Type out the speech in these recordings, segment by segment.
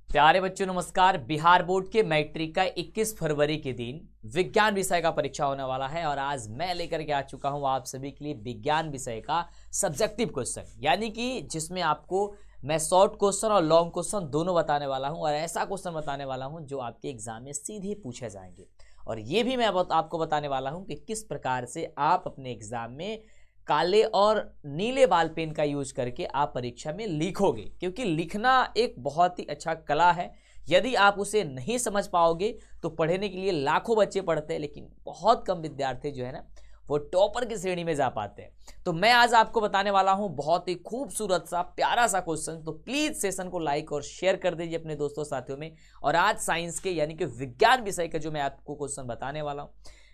प्यारे बच्चों नमस्कार। बिहार बोर्ड के मैट्रिक का 21 फरवरी के दिन विज्ञान विषय का परीक्षा होने वाला है और आज मैं लेकर के आ चुका हूं आप सभी के लिए विज्ञान विषय का सब्जेक्टिव क्वेश्चन, यानी कि जिसमें आपको मैं शॉर्ट क्वेश्चन और लॉन्ग क्वेश्चन दोनों बताने वाला हूं और ऐसा क्वेश्चन बताने वाला हूं जो आपके एग्जाम में सीधे पूछे जाएंगे। और ये भी मैं आपको बताने वाला हूं कि किस प्रकार से आप अपने एग्जाम में काले और नीले बाल पेन का यूज करके आप परीक्षा में लिखोगे, क्योंकि लिखना एक बहुत ही अच्छा कला है। यदि आप उसे नहीं समझ पाओगे तो पढ़ने के लिए लाखों बच्चे पढ़ते हैं, लेकिन बहुत कम विद्यार्थी जो है ना वो टॉपर की श्रेणी में जा पाते हैं। तो मैं आज आपको बताने वाला हूं बहुत ही खूबसूरत सा प्यारा सा क्वेश्चन। तो प्लीज सेशन को लाइक और शेयर कर दीजिए अपने दोस्तों साथियों में। और आज साइंस के यानी कि विज्ञान विषय का जो मैं आपको क्वेश्चन बताने वाला हूं,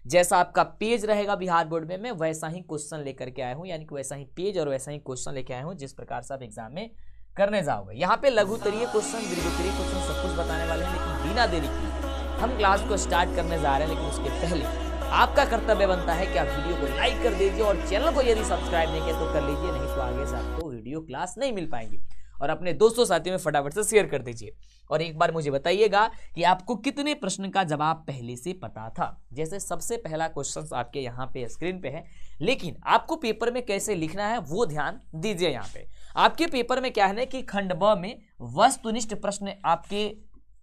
जैसा आपका पेज रहेगा बिहार बोर्ड में, मैं वैसा ही क्वेश्चन लेकर के आया हूं, यानी कि वैसा ही पेज और वैसा ही क्वेश्चन लेके आया हूं जिस प्रकार से आप एग्जाम में करने जाओगे। यहाँ पे लघुत्तरीय क्वेश्चन, दीर्घोत्तरीय क्वेश्चन सब कुछ बताने वाले हैं, लेकिन बिना देरी किए हम क्लास को स्टार्ट करने जा रहे हैं। लेकिन उसके पहले आपका कर्तव्य बनता है कि आप वीडियो को लाइक कर दीजिए और चैनल को यदि सब्सक्राइब नहीं किया तो कर लीजिए, नहीं तो आगे से आपको वीडियो क्लास नहीं मिल पाएंगी। और अपने दोस्तों साथियों में फटाफट से शेयर कर दीजिए। और एक बार मुझे बताइएगा कि आपको कितने प्रश्न का जवाब पहले से पता था। जैसे सबसे पहला क्वेश्चन आपके यहाँ पे स्क्रीन पे है, लेकिन आपको पेपर में कैसे लिखना है वो ध्यान दीजिए। यहाँ पे आपके पेपर में क्या है ना कि खंड ब में वस्तुनिष्ठ प्रश्न आपके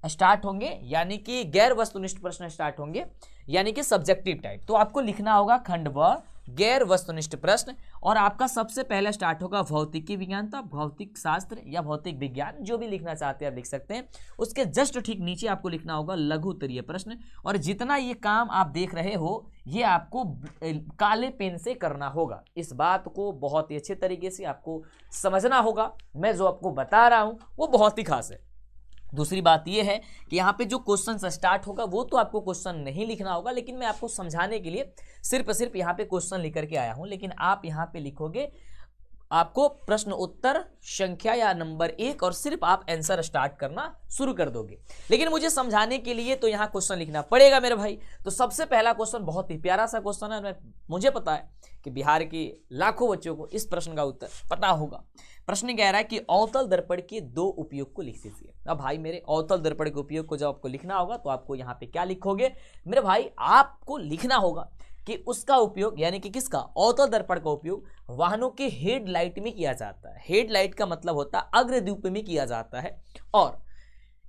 स्टार्ट होंगे, यानी कि गैर वस्तुनिष्ठ प्रश्न स्टार्ट होंगे, यानी कि सब्जेक्टिव टाइप। तो आपको लिखना होगा खंड ब गैर वस्तुनिष्ठ प्रश्न। और आपका सबसे पहले स्टार्ट होगा भौतिकी विज्ञान, तो भौतिक शास्त्र या भौतिक विज्ञान जो भी लिखना चाहते हैं आप लिख सकते हैं। उसके जस्ट ठीक नीचे आपको लिखना होगा लघु उत्तरीय प्रश्न। और जितना ये काम आप देख रहे हो ये आपको काले पेन से करना होगा। इस बात को बहुत ही अच्छे तरीके से आपको समझना होगा। मैं जो आपको बता रहा हूं वो बहुत ही खास है। दूसरी बात यह है कि यहाँ पे जो क्वेश्चन स्टार्ट होगा वो तो आपको क्वेश्चन नहीं लिखना होगा, लेकिन मैं आपको समझाने के लिए सिर्फ यहाँ पे क्वेश्चन लिख करके आया हूँ। लेकिन आप यहाँ पे लिखोगे, आपको प्रश्न उत्तर संख्या या नंबर 1 और सिर्फ आप आंसर स्टार्ट करना शुरू कर दोगे। लेकिन मुझे समझाने के लिए तो यहाँ क्वेश्चन लिखना पड़ेगा मेरे भाई। तो सबसे पहला क्वेश्चन बहुत ही प्यारा सा क्वेश्चन है। मुझे पता है कि बिहार के लाखों बच्चों को इस प्रश्न का उत्तर पता होगा। प्रश्न कह रहा है कि अवतल दर्पण के 2 उपयोग को लिख दीजिए। अब भाई मेरे अवतल दर्पण के उपयोग को जब आपको लिखना होगा तो आपको यहाँ पे क्या लिखोगे मेरे भाई, आपको लिखना होगा कि उसका उपयोग, यानी कि किसका, अवतल दर्पण का उपयोग वाहनों के हेडलाइट में किया जाता है। हेडलाइट का मतलब होता है अग्रदीप में किया जाता है। और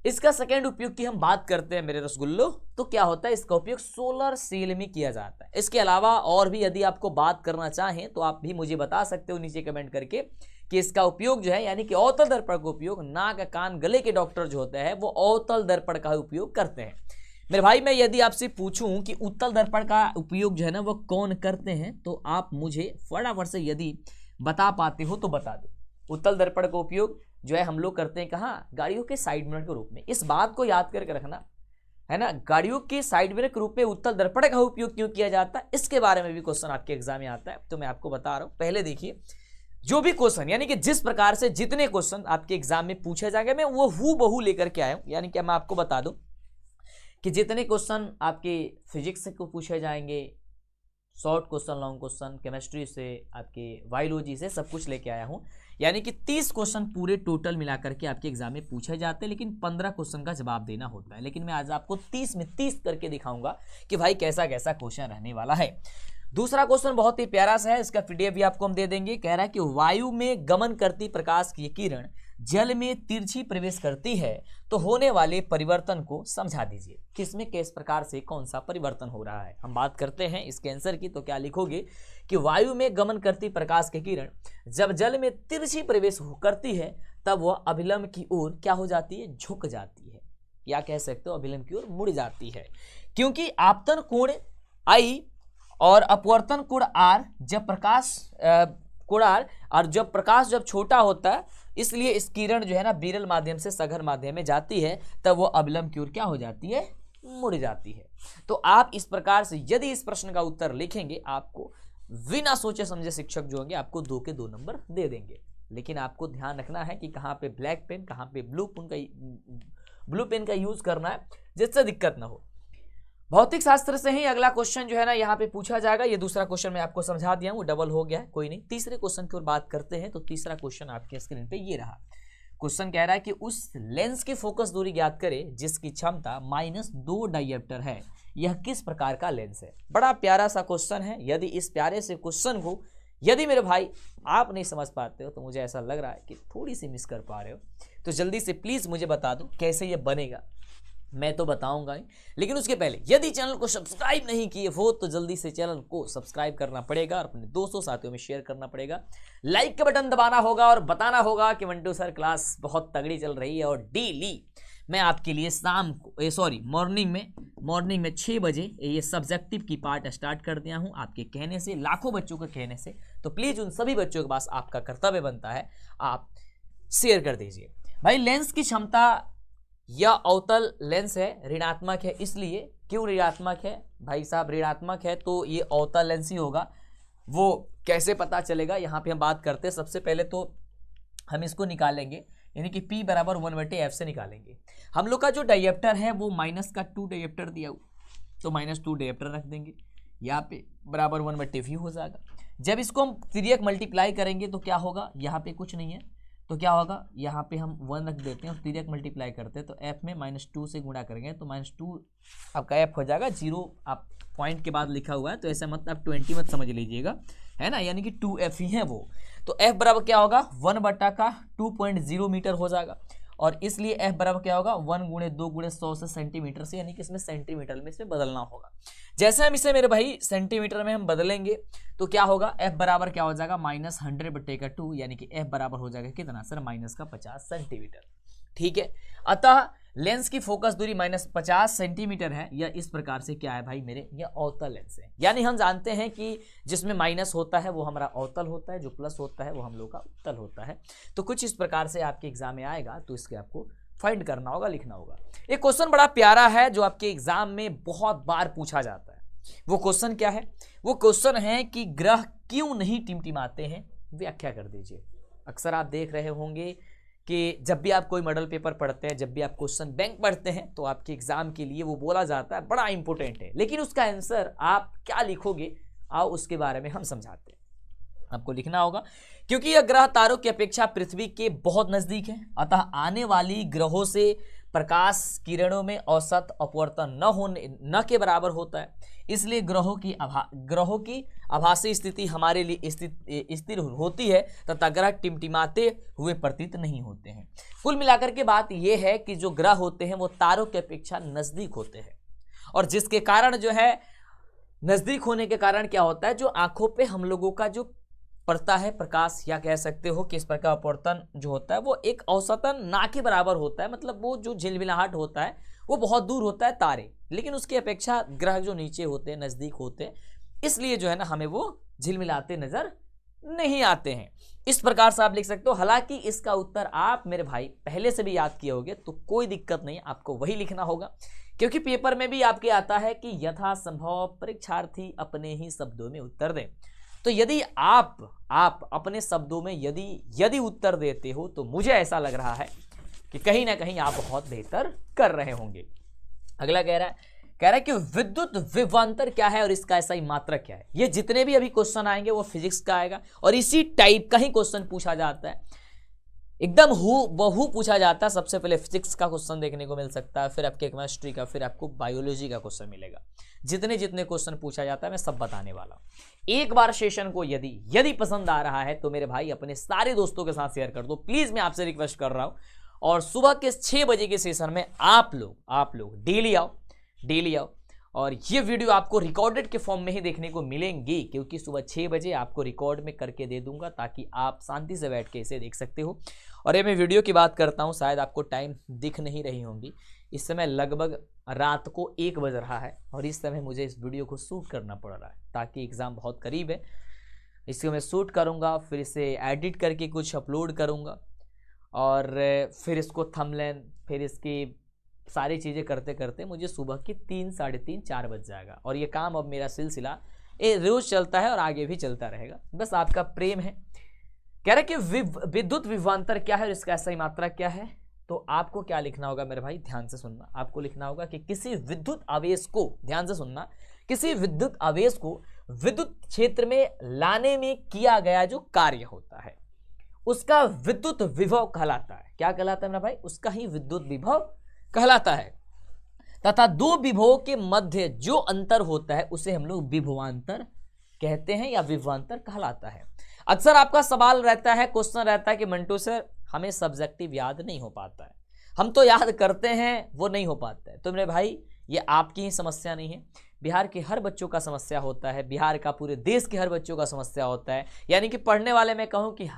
इसका सेकेंड उपयोग की हम बात करते हैं मेरे रसगुल्लो, तो क्या होता है, इसका उपयोग सोलर सेल में किया जाता है। इसके अलावा और भी यदि आपको बात करना चाहें तो आप भी मुझे बता सकते हो नीचे कमेंट करके कि इसका उपयोग जो है, यानी कि अवतल दर्पण का उपयोग नाक कान गले के डॉक्टर जो होते हैं वो अवतल दर्पण का उपयोग करते हैं। मेरे भाई मैं यदि आपसे पूछूं कि उत्तल दर्पण का उपयोग जो है ना वो कौन करते हैं, तो आप मुझे फटाफट से यदि बता पाते हो तो बता दो। उत्तल दर्पण का उपयोग जो है हम लोग करते हैं कहाँ, गाड़ियों के साइड मिरर के रूप में। इस बात को याद करके रखना है ना, गाड़ियों के साइड मिरर के रूप में उत्तल दर्पण का उपयोग क्यों किया जाता है, इसके बारे में भी क्वेश्चन आपके एग्जाम में आता है। तो मैं आपको बता रहा हूं, पहले देखिए जो भी क्वेश्चन, यानी कि जिस प्रकार से जितने क्वेश्चन आपके एग्जाम में पूछे जाएंगे मैं वो हूबहू लेकर के आया हूं। यानी कि मैं आपको बता दूं कि जितने क्वेश्चन आपके फिजिक्स से को पूछे जाएंगे, short question, long question, chemistry से, आपके बायोलॉजी से, सब कुछ लेके आया हूं। यानी कि 30 क्वेश्चन पूरे टोटल मिलाकर के आपके एग्जाम में पूछे जाते हैं, लेकिन 15 क्वेश्चन का जवाब देना होता है। लेकिन मैं आज आपको 30 में 30 करके दिखाऊंगा कि भाई कैसा कैसा क्वेश्चन रहने वाला है। दूसरा क्वेश्चन बहुत ही प्यारा सा है, इसका पीडीएफ भी आपको हम दे देंगे। कह रहा है कि वायु में गमन करती प्रकाश की किरण जल में तिरछी प्रवेश करती है तो होने वाले परिवर्तन को समझा दीजिए। किसमें किस प्रकार से कौन सा परिवर्तन हो रहा है, हम बात करते हैं इसके आंसर की। तो क्या लिखोगे कि वायु में गमन करती प्रकाश की किरण जब जल में तिरछी प्रवेश करती है तब वह अभिलंब की ओर क्या हो जाती है, झुक जाती है, या कह सकते हो अभिलंब की ओर मुड़ जाती है। क्योंकि आपतन कोण आई और अपवर्तन कोण आर, जब प्रकाश कोण आर और जब प्रकाश जब छोटा होता है, इसलिए इस किरण जो है ना विरल माध्यम से सघन माध्यम में जाती है तब वो अभिलंब की ओर क्या हो जाती है, मुड़ जाती है। तो आप इस प्रकार से यदि इस प्रश्न का उत्तर लिखेंगे, आपको बिना सोचे समझे शिक्षक जो होंगे आपको 2 के 2 नंबर दे देंगे। लेकिन आपको ध्यान रखना है कि कहाँ पे ब्लैक पेन, कहाँ पे ब्लू पेन का यूज करना है जिससे दिक्कत ना हो। भौतिक शास्त्र से ही अगला क्वेश्चन जो है ना यहाँ पे पूछा जाएगा। ये दूसरा क्वेश्चन मैं आपको समझा दिया हूँ, डबल हो गया है, कोई नहीं। तीसरे क्वेश्चन की ओर बात करते हैं। तो तीसरा क्वेश्चन आपके स्क्रीन पे ये रहा। क्वेश्चन कह रहा है कि उस लेंस की फोकस दूरी ज्ञात करें जिसकी क्षमता -2 डायप्टर है, यह किस प्रकार का लेंस है। बड़ा प्यारा सा क्वेश्चन है। यदि इस प्यारे से क्वेश्चन को यदि मेरे भाई आप नहीं समझ पाते हो तो मुझे ऐसा लग रहा है कि थोड़ी सी मिस कर पा रहे हो, तो जल्दी से प्लीज मुझे बता दो कैसे ये बनेगा। मैं तो बताऊंगा ही, लेकिन उसके पहले यदि चैनल को सब्सक्राइब नहीं किए हो तो जल्दी से चैनल को सब्सक्राइब करना पड़ेगा और अपने दोस्तों साथियों में शेयर करना पड़ेगा, लाइक का बटन दबाना होगा और बताना होगा कि मंटू सर क्लास बहुत तगड़ी चल रही है। और डेली मैं आपके लिए शाम को मॉर्निंग में 6 बजे ये सब्जेक्टिव की पार्ट स्टार्ट कर दिया हूँ आपके कहने से, लाखों बच्चों के कहने से। तो प्लीज उन सभी बच्चों के पास आपका कर्तव्य बनता है, आप शेयर कर दीजिए। भाई लेंस की क्षमता, यह अवतल लेंस है, ऋणात्मक है। इसलिए क्यों ऋणात्मक है भाई साहब? ऋणात्मक है तो ये अवतल लेंस ही होगा। वो कैसे पता चलेगा, यहाँ पे हम बात करते हैं। सबसे पहले तो हम इसको निकालेंगे, यानी कि P बराबर 1/f से निकालेंगे। हम लोग का जो डायप्टर है वो -2 डायप्टर दिया हुआ, तो -2 डायप्टर रख देंगे यहाँ पे, बराबर 1/v हो जाएगा। जब इसको हम तिर्यक मल्टीप्लाई करेंगे तो क्या होगा, यहाँ पे कुछ नहीं है तो क्या होगा, यहाँ पे हम 1 रख देते हैं और तिर्यक मल्टीप्लाई करते हैं तो f में -2 से गुणा करेंगे तो -2 आपका f हो जाएगा। 0 आप पॉइंट के बाद लिखा हुआ है तो ऐसा मत आप 20 मत समझ लीजिएगा, है ना, यानी कि 2f ही है वो। तो f बराबर क्या होगा, 1/2.0 मीटर हो जाएगा। और इसलिए f बराबर क्या होगा, 1 × 2 × 100 से सेंटीमीटर से, यानी कि इसमें सेंटीमीटर में इसमें बदलना होगा। जैसे हम इसे मेरे भाई सेंटीमीटर में हम बदलेंगे तो क्या होगा, f बराबर क्या हो जाएगा, -100/2, यानी कि f बराबर हो जाएगा कितना सर, -50 सेंटीमीटर। ठीक है, अतः लेंस की फोकस दूरी -50 सेंटीमीटर है। यह इस प्रकार से क्या है भाई मेरे, यह अवतल लेंस है। यानी हम जानते हैं कि जिसमें माइनस होता है वो हमारा अवतल होता है, जो प्लस होता है वो हम लोग का उत्तल होता है। तो कुछ इस प्रकार से आपके एग्जाम में आएगा, तो इसके आपको फाइंड करना होगा, लिखना होगा। एक क्वेश्चन बड़ा प्यारा है जो आपके एग्जाम में बहुत बार पूछा जाता है। वो क्वेश्चन क्या है, वो क्वेश्चन है कि ग्रह क्यों नहीं टिमटिमाते हैं, व्याख्या कर दीजिए। अक्सर आप देख रहे होंगे कि जब भी आप कोई मॉडल पेपर पढ़ते हैं, जब भी आप क्वेश्चन बैंक पढ़ते हैं, तो आपके एग्जाम के लिए वो बोला जाता है बड़ा इंपॉर्टेंट है, लेकिन उसका आंसर आप क्या लिखोगे, आओ उसके बारे में हम समझाते हैं। आपको लिखना होगा, क्योंकि यह ग्रह तारों की अपेक्षा पृथ्वी के बहुत नजदीक है, अतः आने वाली ग्रहों से प्रकाश किरणों में औसत अपवर्तन न के बराबर होता है। इसलिए ग्रहों की आभासी स्थिति हमारे लिए स्थिर होती है तथा ग्रह टिमटिमाते हुए प्रतीत नहीं होते हैं। कुल मिलाकर के बात यह है कि जो ग्रह होते हैं वो तारों की अपेक्षा नजदीक होते हैं, और जिसके कारण जो है, नजदीक होने के कारण क्या होता है, जो आंखों पे हम लोगों का जो पड़ता है प्रकाश, या कह सकते हो कि इस प्रकार अपवर्तन जो होता है वो एक औसतन ना के बराबर होता है। मतलब वो जो झिलमिलाहट होता है वो बहुत दूर होता है तारे, लेकिन उसकी अपेक्षा ग्रह जो नीचे होते हैं, नजदीक होते हैं, इसलिए जो है ना हमें वो झिलमिलाते नजर नहीं आते हैं। इस प्रकार से आप लिख सकते हो। हालांकि इसका उत्तर आप मेरे भाई पहले से भी याद किए होंगे, तो कोई दिक्कत नहीं, आपको वही लिखना होगा, क्योंकि पेपर में भी आपके आता है कि यथासंभव परीक्षार्थी अपने ही शब्दों में उत्तर दें। तो यदि आप अपने शब्दों में यदि उत्तर देते हो तो मुझे ऐसा लग रहा है कि कहीं ना कहीं आप बहुत बेहतर कर रहे होंगे। अगला कह रहा है कि विद्युत विभवांतर क्या है और इसका ऐसा ही मात्रक क्या है। ये जितने भी अभी क्वेश्चन आएंगे वो फिजिक्स का आएगा, और इसी टाइप का ही क्वेश्चन पूछा जाता है, एकदम बहु पूछा जाता है। सबसे पहले फिजिक्स का क्वेश्चन देखने को मिल सकता है, फिर आपके केमिस्ट्री का, फिर आपको बायोलॉजी का क्वेश्चन मिलेगा। जितने क्वेश्चन पूछा जाता है मैं सब बताने वाला हूं। एक बार सेशन को यदि पसंद आ रहा है तो मेरे भाई अपने सारे दोस्तों के साथ शेयर कर दो, प्लीज मैं आपसे रिक्वेस्ट कर रहा हूं। और सुबह के 6 बजे के सेशन में आप लोग डेली आओ, और ये वीडियो आपको रिकॉर्डेड के फॉर्म में ही देखने को मिलेंगी, क्योंकि सुबह 6 बजे आपको रिकॉर्ड में करके दे दूंगा, ताकि आप शांति से बैठ के इसे देख सकते हो। और ये मैं वीडियो की बात करता हूँ, शायद आपको टाइम दिख नहीं रही होंगी, इस समय लगभग रात को 1 बज रहा है, और इस समय मुझे इस वीडियो को शूट करना पड़ रहा है, ताकि एग्ज़ाम बहुत करीब है। इसको मैं शूट करूँगा, फिर इसे एडिट करके कुछ अपलोड करूँगा, और फिर इसको थंबनेल, फिर इसकी सारी चीज़ें करते करते मुझे सुबह की 3, साढ़े 3, 4 बज जाएगा। और ये काम अब मेरा सिलसिला रोज चलता है और आगे भी चलता रहेगा, बस आपका प्रेम है। कह रहा है कि विद्युत विभवांतर क्या है और इसका ऐसा ही मात्रा क्या है। तो आपको क्या लिखना होगा मेरे भाई, ध्यान से सुनना। आपको लिखना होगा कि किसी विद्युत आवेश को, ध्यान से सुनना, किसी विद्युत आवेश को विद्युत क्षेत्र में लाने में किया गया जो कार्य होता है उसका विद्युत विभव कहलाता है। क्या कहलाता है मेरा भाई? उसका ही विद्युत विभव कहलाता है। तथा दो विभवों के मध्य जो अंतर होता है उसे हम लोग विभवांतर कहते हैं या विभवांतर कहलाता है। अक्सर आपका सवाल रहता है, क्वेश्चन रहता है कि मंटू सर हमें सब्जेक्टिव याद नहीं हो पाता है, हम तो याद करते हैं वो नहीं हो पाता है। तो मेरे भाई ये आपकी ही समस्या नहीं है, बिहार के हर बच्चों का समस्या होता है, बिहार का पूरे देश के हर बच्चों का समस्या होता है। यानी कि पढ़ने वाले मैं कहूँ कि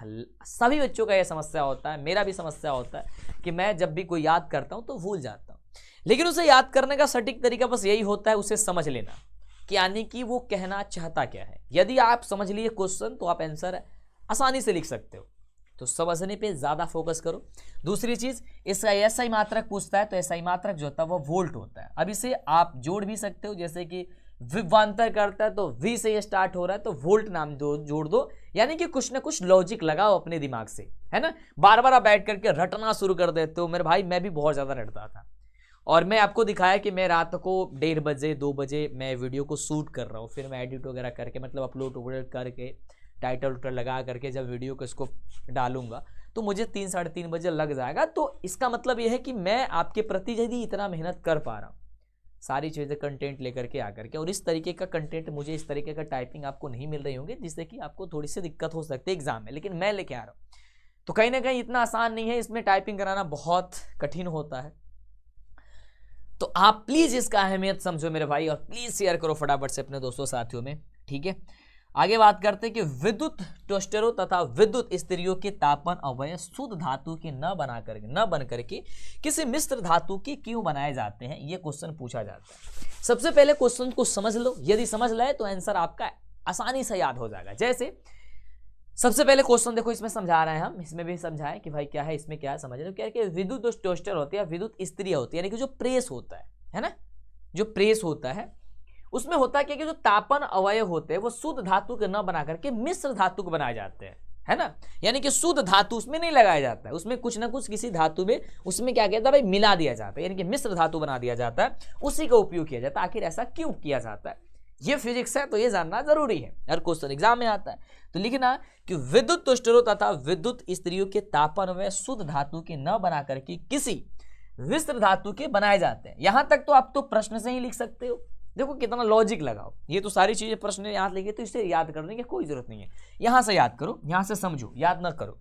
सभी बच्चों का यह समस्या होता है, मेरा भी समस्या होता है कि मैं जब भी कोई याद करता हूँ तो भूल जाता हूँ। लेकिन उसे याद करने का सटीक तरीका बस यही होता है, उसे समझ लेना कि यानी कि वो कहना चाहता क्या है। यदि आप समझ लिए क्वेश्चन तो आप आंसर आसानी से लिख सकते हो। तो समझने पे ज़्यादा फोकस करो। दूसरी चीज़, इसका एसआई मात्रक पूछता है तो एसआई मात्रक जो होता है वो वोल्ट होता है। अब इसे आप जोड़ भी सकते हो, जैसे कि विभवांतर करता है तो वी से ये स्टार्ट हो रहा है तो वोल्ट नाम जोड़ दो। यानी कि कुछ ना कुछ लॉजिक लगाओ अपने दिमाग से, है ना। बार बार आप बैठ करके रटना शुरू कर देते हो। मेरे भाई मैं भी बहुत ज़्यादा रटता था, और मैं आपको दिखाया कि मैं रात को 1:30 बजे 2 बजे मैं वीडियो को शूट कर रहा हूँ, फिर मैं एडिट वगैरह करके मतलब अपलोड करके टाइटल लगा करके जब वीडियो को इसको डालूंगा तो मुझे 3 साढ़े 3 बजे लग जाएगा। तो इसका मतलब यह है कि मैं आपके प्रति यदि इतना मेहनत कर पा रहा हूँ, सारी चीज़ें कंटेंट लेकर के आकर के, और इस तरीके का कंटेंट मुझे इस तरीके का टाइपिंग आपको नहीं मिल रही होंगे जिससे कि आपको थोड़ी सी दिक्कत हो सकती है एग्जाम में, लेकिन मैं लेके आ रहा हूँ। तो कहीं ना कहीं इतना आसान नहीं है, इसमें टाइपिंग कराना बहुत कठिन होता है। तो आप प्लीज़ इसका अहमियत समझो मेरे भाई, और प्लीज़ शेयर करो फटाफट से अपने दोस्तों साथियों में, ठीक है। आगे बात करते हैं कि विद्युत टोस्टरों तथा विद्युत स्त्रियों के तापन अवयव शुद्ध धातु के न बन करके किसी मिश्र धातु के क्यों बनाए जाते हैं, ये क्वेश्चन पूछा जाता है। सबसे पहले क्वेश्चन को समझ लो, यदि समझ लाए तो आंसर आपका आसानी से याद हो जाएगा। जैसे सबसे पहले क्वेश्चन देखो, इसमें समझा रहे हैं हम, इसमें भी समझाएं कि भाई क्या है, इसमें क्या है समझ लो। क्या है कि विद्युत टोस्टर होती है, विद्युत स्त्रियां होती है, यानी कि जो प्रेस होता है ना, जो प्रेस होता है उसमें होता है कि जो तापन अवयव होते हैं वो शुद्ध धातु के न बना करके मिश्र धातु को बनाए जाते हैं, है ना। यानी कि शुद्ध धातु उसमें नहीं लगाया जाता है, उसमें कुछ ना कुछ किसी धातु में उसमें क्या कहता है भाई मिला दिया जाता है, यानी कि मिश्र धातु बना दिया जाता है, उसी का उपयोग किया जाता है। आखिर ऐसा क्यों किया जाता है, ये फिजिक्स है तो ये जानना जरूरी है, हर क्वेश्चन एग्जाम में आता है। तो लिखना कि विद्युत टोस्टरों तथा विद्युत स्त्रियों के तापन व शुद्ध धातु के न बना करके किसी मिश्र धातु के बनाए जाते हैं। यहां तक तो आप तो प्रश्न से ही लिख सकते हो, देखो कितना लॉजिक लगाओ। ये तो सारी चीजें प्रश्न याद लेंगे तो इसे याद करने की कोई जरूरत नहीं है, यहां से याद करो, यहां से समझो, याद ना करो,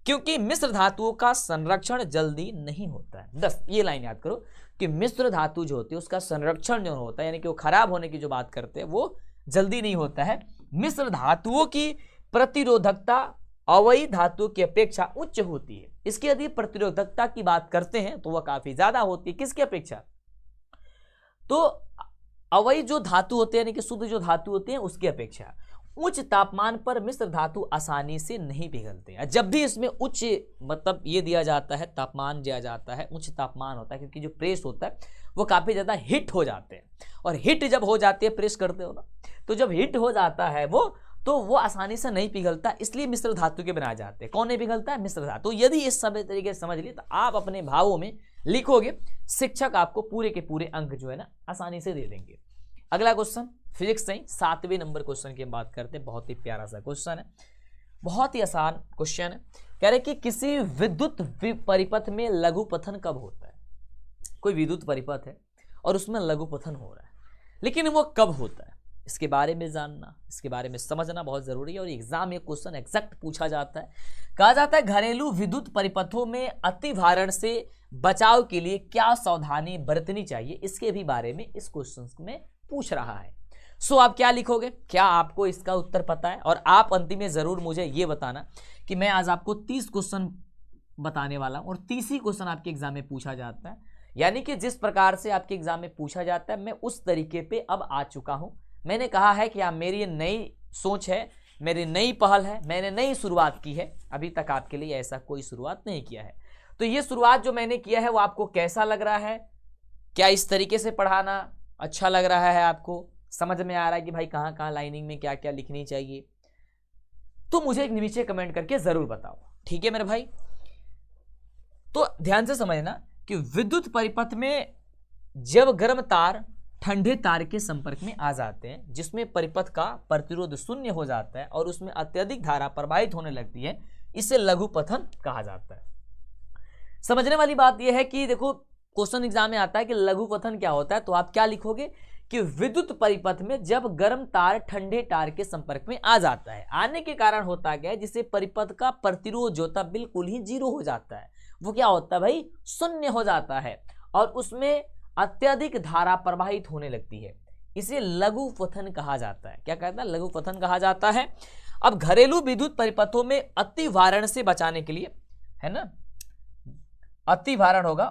क्योंकि मिश्र धातुओं का संरक्षण जल्दी नहीं होता है। 10 ये लाइन याद करो कि मिश्र धातु जो होती है उसका संरक्षण जो होता है, यानी कि वो खराब होने की जो बात करते हैं वो जल्दी नहीं होता है। मिश्र धातुओं की प्रतिरोधकता अवयवी धातु की अपेक्षा उच्च होती है। इसकी यदि प्रतिरोधकता की बात करते हैं तो वह काफी ज्यादा होती है, किसकी अपेक्षा? तो अवयवी जो धातु होते हैं यानी कि शुद्ध जो धातु होते हैं उसकी अपेक्षा उच्च तापमान पर मिश्र धातु आसानी से नहीं पिघलते हैं। जब भी इसमें उच्च मतलब ये दिया जाता है, तापमान दिया जाता है, उच्च तापमान होता है, क्योंकि जो प्रेस होता है वो काफ़ी ज़्यादा हिट हो जाते हैं, और हिट जब हो जाती है, प्रेस करते हो ना, तो जब हिट हो जाता है वो आसानी से नहीं पिघलता, इसलिए मिश्र धातु के बनाए जाते हैं। कौन नहीं पिघलता है? मिश्र धातु। यदि इस समय तरीके से समझ लिए तो आप अपने भावों में लिखोगे, शिक्षक आपको पूरे के पूरे अंक जो है ना आसानी से दे देंगे। अगला क्वेश्चन फिजिक्स से 7वें नंबर क्वेश्चन की हम बात करते हैं। बहुत ही प्यारा सा क्वेश्चन है, बहुत ही आसान क्वेश्चन है। कह रहे कि किसी विद्युत परिपथ में लघुपथन कब होता है? कोई विद्युत परिपथ है और उसमें लघुपथन हो रहा है, लेकिन वो कब होता है? इसके बारे में जानना, इसके बारे में समझना बहुत जरूरी है, और एग्जाम में क्वेश्चन एग्जैक्ट पूछा जाता है। कहा जाता है घरेलू विद्युत परिपथों में अतिभारण से बचाव के लिए क्या सावधानी बरतनी चाहिए, इसके भी बारे में इस क्वेश्चन में पूछ रहा है। सो आप क्या लिखोगे? क्या आपको इसका उत्तर पता है? और आप अंतिम में जरूर मुझे ये बताना कि मैं आज आपको 30 क्वेश्चन बताने वाला हूं, और 30 ही क्वेश्चन आपके एग्जाम में पूछा जाता है। यानी कि जिस प्रकार से आपके एग्जाम में पूछा जाता है मैं उस तरीके पे अब आ चुका हूं। मैंने कहा है कि मेरी ये नई सोच है, मेरी नई पहल है, मैंने नई शुरुआत की है, अभी तक आपके लिए ऐसा कोई शुरुआत नहीं किया है। तो ये शुरुआत जो मैंने किया है वो आपको कैसा लग रहा है? क्या इस तरीके से पढ़ाना अच्छा लग रहा है? आपको समझ में आ रहा है कि भाई कहाँ कहाँ लाइनिंग में क्या क्या लिखनी चाहिए? तो मुझे एक नीचे कमेंट करके जरूर बताओ, ठीक है मेरे भाई। तो ध्यान से समझना कि विद्युत परिपथ में जब गर्म तार ठंडे तार के संपर्क में आ जाते हैं, जिसमें परिपथ का प्रतिरोध शून्य हो जाता है और उसमें अत्यधिक धारा प्रवाहित होने लगती है, इसे लघु पठन कहा जाता है। समझने वाली बात यह है कि देखो क्वेश्चन एग्जाम में आता है कि लघु पठन क्या होता है, तो आप क्या लिखोगे कि विद्युत परिपथ में जब गर्म तार ठंडे तार के संपर्क में आ जाता है, आने के कारण होता क्या है, जिससे परिपथ का प्रतिरोध जो होता है बिल्कुल ही जीरो हो जाता है, वो क्या होता है भाई, शून्य हो जाता है और उसमें अत्यधिक धारा प्रवाहित होने लगती है, इसे लघु पठन कहा जाता है। क्या कहता है, लघु पठन कहा जाता है। अब घरेलू विद्युत परिपथों में अतिभारण से बचाने के लिए, है ना, अतिभारण होगा,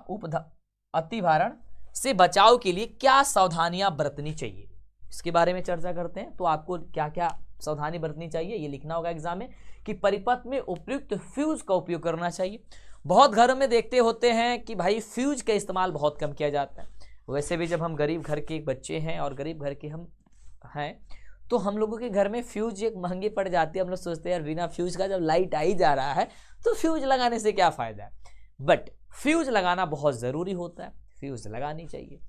अतिभारण से बचाव के लिए क्या सावधानियां बरतनी चाहिए, इसके बारे में चर्चा करते हैं। तो आपको क्या क्या सावधानी बरतनी चाहिए ये लिखना होगा एग्जाम में कि परिपथ में उपयुक्त फ्यूज का उपयोग करना चाहिए। बहुत घरों में देखते होते हैं कि भाई फ्यूज का इस्तेमाल बहुत कम किया जाता है। वैसे भी जब हम गरीब घर के बच्चे हैं और गरीब घर के हम हैं तो हम लोगों के घर में फ्यूज एक महंगी पड़ जाती है। हम लोग सोचते हैं यार बिना फ्यूज का जब लाइट आ ही जा रहा है तो फ्यूज लगाने से क्या फ़ायदा है, बट फ्यूज लगाना बहुत ज़रूरी होता है, फ्यूज लगानी चाहिए।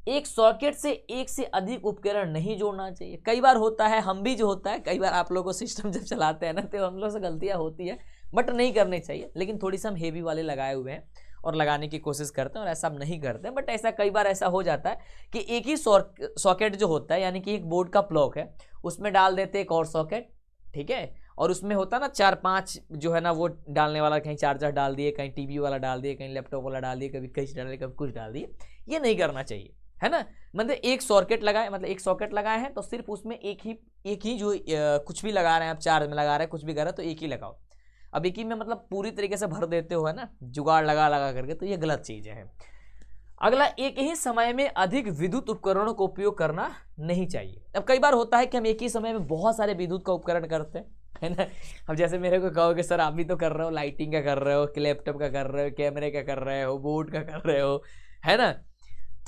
एक सॉकेट से एक से अधिक उपकरण नहीं जोड़ना चाहिए। कई बार होता है, हम भी जो होता है, कई बार आप लोगों को सिस्टम जब चलाते हैं ना तो हम लोग से गलतियां होती है, बट नहीं करनी चाहिए। लेकिन थोड़ी सी हम हेवी वाले लगाए हुए हैं और लगाने की कोशिश करते हैं और ऐसा हम नहीं करते हैं, बट ऐसा कई बार ऐसा हो जाता है कि एक ही सॉकेट जो होता है, यानी कि एक बोर्ड का प्लग है, उसमें डाल देते हैं एक और सॉकेट, ठीक है, और उसमें होता है ना 4-5 जो है ना वो डालने वाला, कहीं चार्जर डाल दिए, कहीं टीवी वाला डाल दिए, कहीं लैपटॉप वाला डाल दिए, कभी कहीं डाल दिए, कभी कुछ डाल दिए। ये नहीं करना चाहिए, है ना। मतलब एक सॉकेट लगाए, मतलब एक सॉकेट लगाए हैं तो सिर्फ उसमें एक ही जो कुछ भी लगा रहे हैं आप, चार्ज में लगा रहे हैं, कुछ भी कर रहे हैं तो एक ही लगाओ। अब एक ही में मतलब पूरी तरीके से भर देते हो, है ना, जुगाड़ लगा करके, तो ये गलत चीज़ें हैं। अगला, एक ही समय में अधिक विद्युत उपकरणों का उपयोग करना नहीं चाहिए। अब कई बार होता है कि हम एक ही समय में बहुत सारे विद्युत का उपकरण करते हैं, है ना। अब जैसे मेरे को कहोगे सर आप भी तो कर रहे हो, लाइटिंग का कर रहे हो, लैपटॉप का कर रहे हो, कैमरे का कर रहे हो, बोर्ड का कर रहे हो, है ना,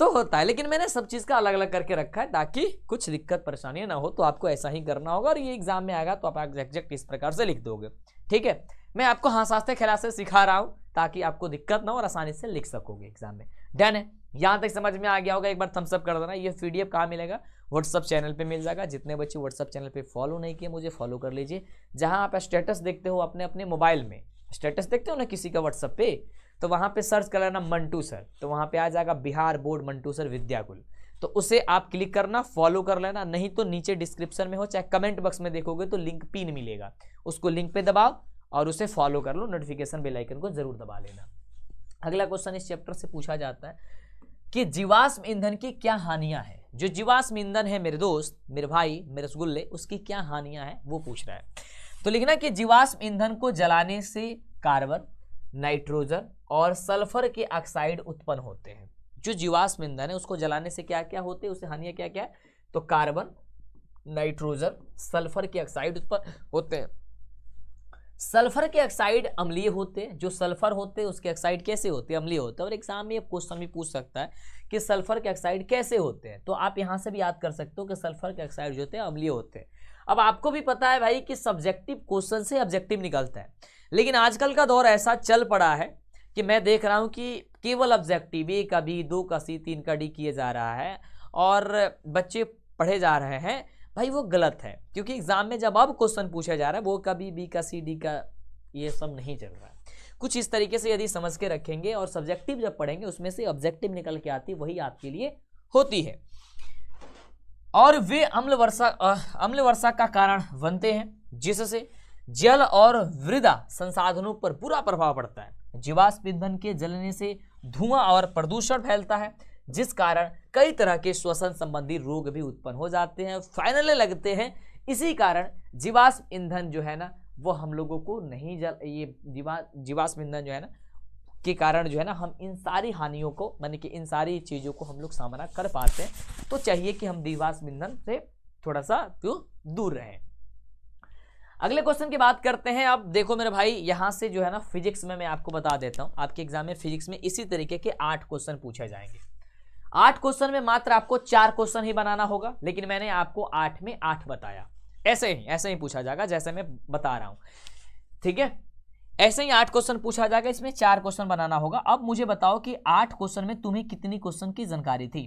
तो होता है। लेकिन मैंने सब चीज़ का अलग अलग करके रखा है ताकि कुछ दिक्कत परेशानी ना हो, तो आपको ऐसा ही करना होगा और ये एग्जाम में आएगा तो आप एग्जैक्ट इस प्रकार से लिख दोगे, ठीक है। मैं आपको हंसाते खिलाते सिखा रहा हूँ ताकि आपको दिक्कत ना हो और आसानी से लिख सकोगे एग्जाम में। डन है, यहाँ तक समझ में आ गया होगा, एक बार थम्स अप कर देना। ये पीडीएफ कहाँ मिलेगा, व्हाट्सअप चैनल पे मिल जाएगा। जितने बच्चे व्हाट्सअप चैनल पे फॉलो नहीं किए मुझे फॉलो कर लीजिए। जहाँ आप स्टेटस देखते हो अपने अपने मोबाइल में, स्टेटस देखते हो ना किसी का व्हाट्सअप पे, तो वहाँ पे सर्च कर लेना मंटू सर, तो वहाँ पे आ जाएगा बिहार बोर्ड मंटू सर विद्याकुल, तो उसे आप क्लिक करना, फॉलो कर लेना। नहीं तो नीचे डिस्क्रिप्शन में हो चाहे कमेंट बॉक्स में देखोगे तो लिंक पिन मिलेगा, उसको लिंक पे दबाओ और उसे फॉलो कर लो। नोटिफिकेशन बेल आइकन को जरूर दबा लेना। अगला क्वेश्चन इस चैप्टर से पूछा जाता है कि जीवाश्म ईंधन की क्या हानियां हैं। जो जीवाश्म ईंधन है मेरे दोस्त, मेरे भाई, मेरे रसगुल्ले, उसकी क्या हानियां हैं वो पूछ रहा है। तो लिखना कि जीवाश्म ईंधन को जलाने से कार्बन, नाइट्रोजन और सल्फर के ऑक्साइड उत्पन्न होते हैं। जो जीवाश्म ईंधन है उसको जलाने से क्या क्या होते हैं, उससे हानियां क्या क्या है, तो कार्बन, नाइट्रोजन, सल्फर के ऑक्साइड उत्पन्न होते हैं। सल्फर के ऑक्साइड अम्लीय होते हैं, जो सल्फर होते हैं उसके ऑक्साइड कैसे होते हैं, अम्लीय होते हैं। और एग्जाम में क्वेश्चन भी पूछ सकता है कि सल्फर के ऑक्साइड कैसे होते हैं, तो आप यहां से भी याद कर सकते हो कि सल्फर के ऑक्साइड जो होते हैं अम्लीय होते हैं। अब आपको भी पता है भाई कि सब्जेक्टिव क्वेश्चन से ऑब्जेक्टिव निकलता है, लेकिन आजकल का दौर ऐसा चल पड़ा है कि मैं देख रहा हूं कि केवल ऑब्जेक्टिव 1 का बी, 2 का सी, 3 का डी किए जा रहा है और बच्चे पढ़े जा रहे हैं। भाई वो गलत है, क्योंकि एग्जाम में जब अब क्वेश्चन पूछा जा रहा है वो का बी का सी, डी का, ये सब नहीं चल रहा है। कुछ इस तरीके से यदि समझ के रखेंगे और सब्जेक्टिव जब पढ़ेंगे उसमें से ऑब्जेक्टिव निकल के आती, वही आपके लिए होती है। और वे अम्ल वर्षा का कारण बनते हैं, जिससे जल और मृदा संसाधनों पर बुरा प्रभाव पड़ता है। जीवाश्म ईंधन के जलने से धुआं और प्रदूषण फैलता है, जिस कारण कई तरह के श्वसन संबंधी रोग भी उत्पन्न हो जाते हैं, फैलने लगते हैं। इसी कारण जीवाश्म ईंधन जो है ना वो हम लोगों को नहीं ये जीवाश्म ईंधन जो है ना के कारण जो है ना हम इन सारी हानियों को, माने कि इन सारी चीज़ों को हम लोग सामना कर पाते हैं। तो चाहिए कि हम जीवाश्म ईंधन से थोड़ा सा दूर रहें। अगले क्वेश्चन की बात करते हैं। अब देखो मेरे भाई, यहाँ से जो है ना फिजिक्स में मैं आपको बता देता हूँ, आपके एग्जाम में फिजिक्स में इसी तरीके के 8 क्वेश्चन पूछे जाएंगे। 8 क्वेश्चन में मात्र आपको 4 क्वेश्चन ही बनाना होगा, लेकिन मैंने आपको 8 में 8 बताया। ऐसे ही पूछा जाएगा जैसे मैं बता रहा हूं, ठीक है। ऐसे ही 8 क्वेश्चन पूछा जाएगा, इसमें 4 क्वेश्चन बनाना होगा। अब मुझे बताओ कि 8 क्वेश्चन में तुम्हें कितनी क्वेश्चन की जानकारी थी।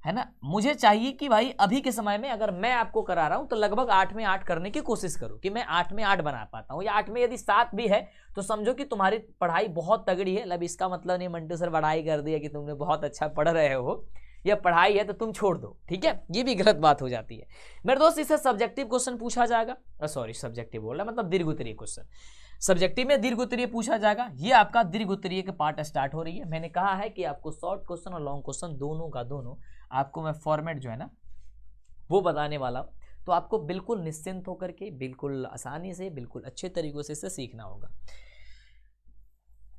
है ना। मुझे चाहिए कि भाई अभी के समय में अगर मैं आपको करा रहा हूं तो लगभग 8 में 8 करने की कोशिश करो कि मैं 8 में 8 बना पाता हूं, या 8 में यदि 7 भी है तो समझो कि तुम्हारी पढ़ाई बहुत तगड़ी है। मतलब इसका मतलब नहीं मंटू सर बढ़ाई कर दिया कि तुमने बहुत अच्छा पढ़ रहे हो, या पढ़ाई है तो तुम छोड़ दो, ठीक है, ये भी गलत बात हो जाती है मेरे दोस्त। इससे सब्जेक्टिव क्वेश्चन पूछा जाएगा, सॉरी सब्जेक्टिव बोल रहा मतलब दीर्घ उत्तरीय क्वेश्चन। सब्जेक्टिव में दीर्घ उत्तरीय पूछा जाएगा। ये आपका दीर्घ उत्तरीय के पार्ट स्टार्ट हो रही है। मैंने कहा है कि आपको शॉर्ट क्वेश्चन और लॉन्ग क्वेश्चन दोनों का दोनों आपको मैं फॉर्मेट जो है ना वो बताने वाला हूं, तो आपको बिल्कुल निश्चिंत होकर के, बिल्कुल आसानी से, बिल्कुल अच्छे तरीकों से इसे सीखना होगा।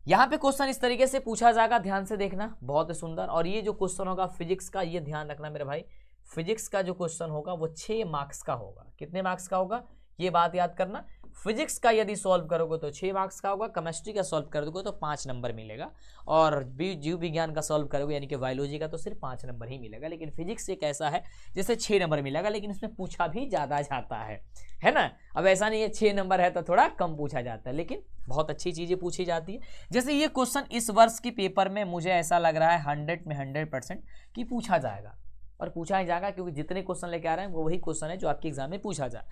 यहाँ पे क्वेश्चन इस तरीके से पूछा जाएगा, ध्यान से देखना, बहुत ही सुंदर। और ये जो क्वेश्चन होगा फिजिक्स का, ये ध्यान रखना मेरे भाई, फिजिक्स का जो क्वेश्चन होगा वो 6 मार्क्स का होगा। कितने मार्क्स का होगा ये बात याद करना। फिजिक्स का यदि सॉल्व करोगे तो 6 मार्क्स का होगा, केमिस्ट्री का सॉल्व करोगे तो 5 नंबर मिलेगा, और जीव विज्ञान का सॉल्व करोगे यानी कि बायोलॉजी का तो सिर्फ 5 नंबर ही मिलेगा। लेकिन फिजिक्स एक ऐसा है जिसे 6 नंबर मिलेगा, लेकिन इसमें पूछा भी ज़्यादा जाता है ना। अब ऐसा नहीं है 6 नंबर है तो थोड़ा कम पूछा जाता है, लेकिन बहुत अच्छी चीज़ें पूछी जाती है। जैसे ये क्वेश्चन इस वर्ष की पेपर में मुझे ऐसा लग रहा है 100 में 100% कि पूछा जाएगा, और पूछा ही जाएगा, क्योंकि जितने क्वेश्चन लेके आ रहे हैं वो वही क्वेश्चन है जो आपके एग्जाम में पूछा जाए।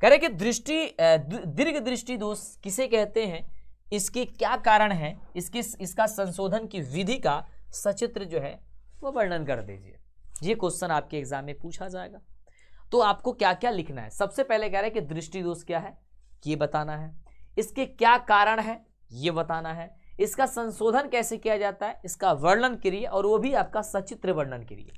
कह रहे कि दीर्घ दृष्टि दोष किसे कहते हैं, इसके क्या कारण है, इसका संशोधन की विधि का सचित्र जो है वो वर्णन कर दीजिए। ये क्वेश्चन आपके एग्जाम में पूछा जाएगा। तो आपको क्या क्या लिखना है, सबसे पहले कह रहे हैं कि दृष्टि दोष क्या है ये बताना है, इसके क्या कारण है ये बताना है, इसका संशोधन कैसे किया जाता है इसका वर्णन करिए, और वो भी आपका सचित्र वर्णन करिए।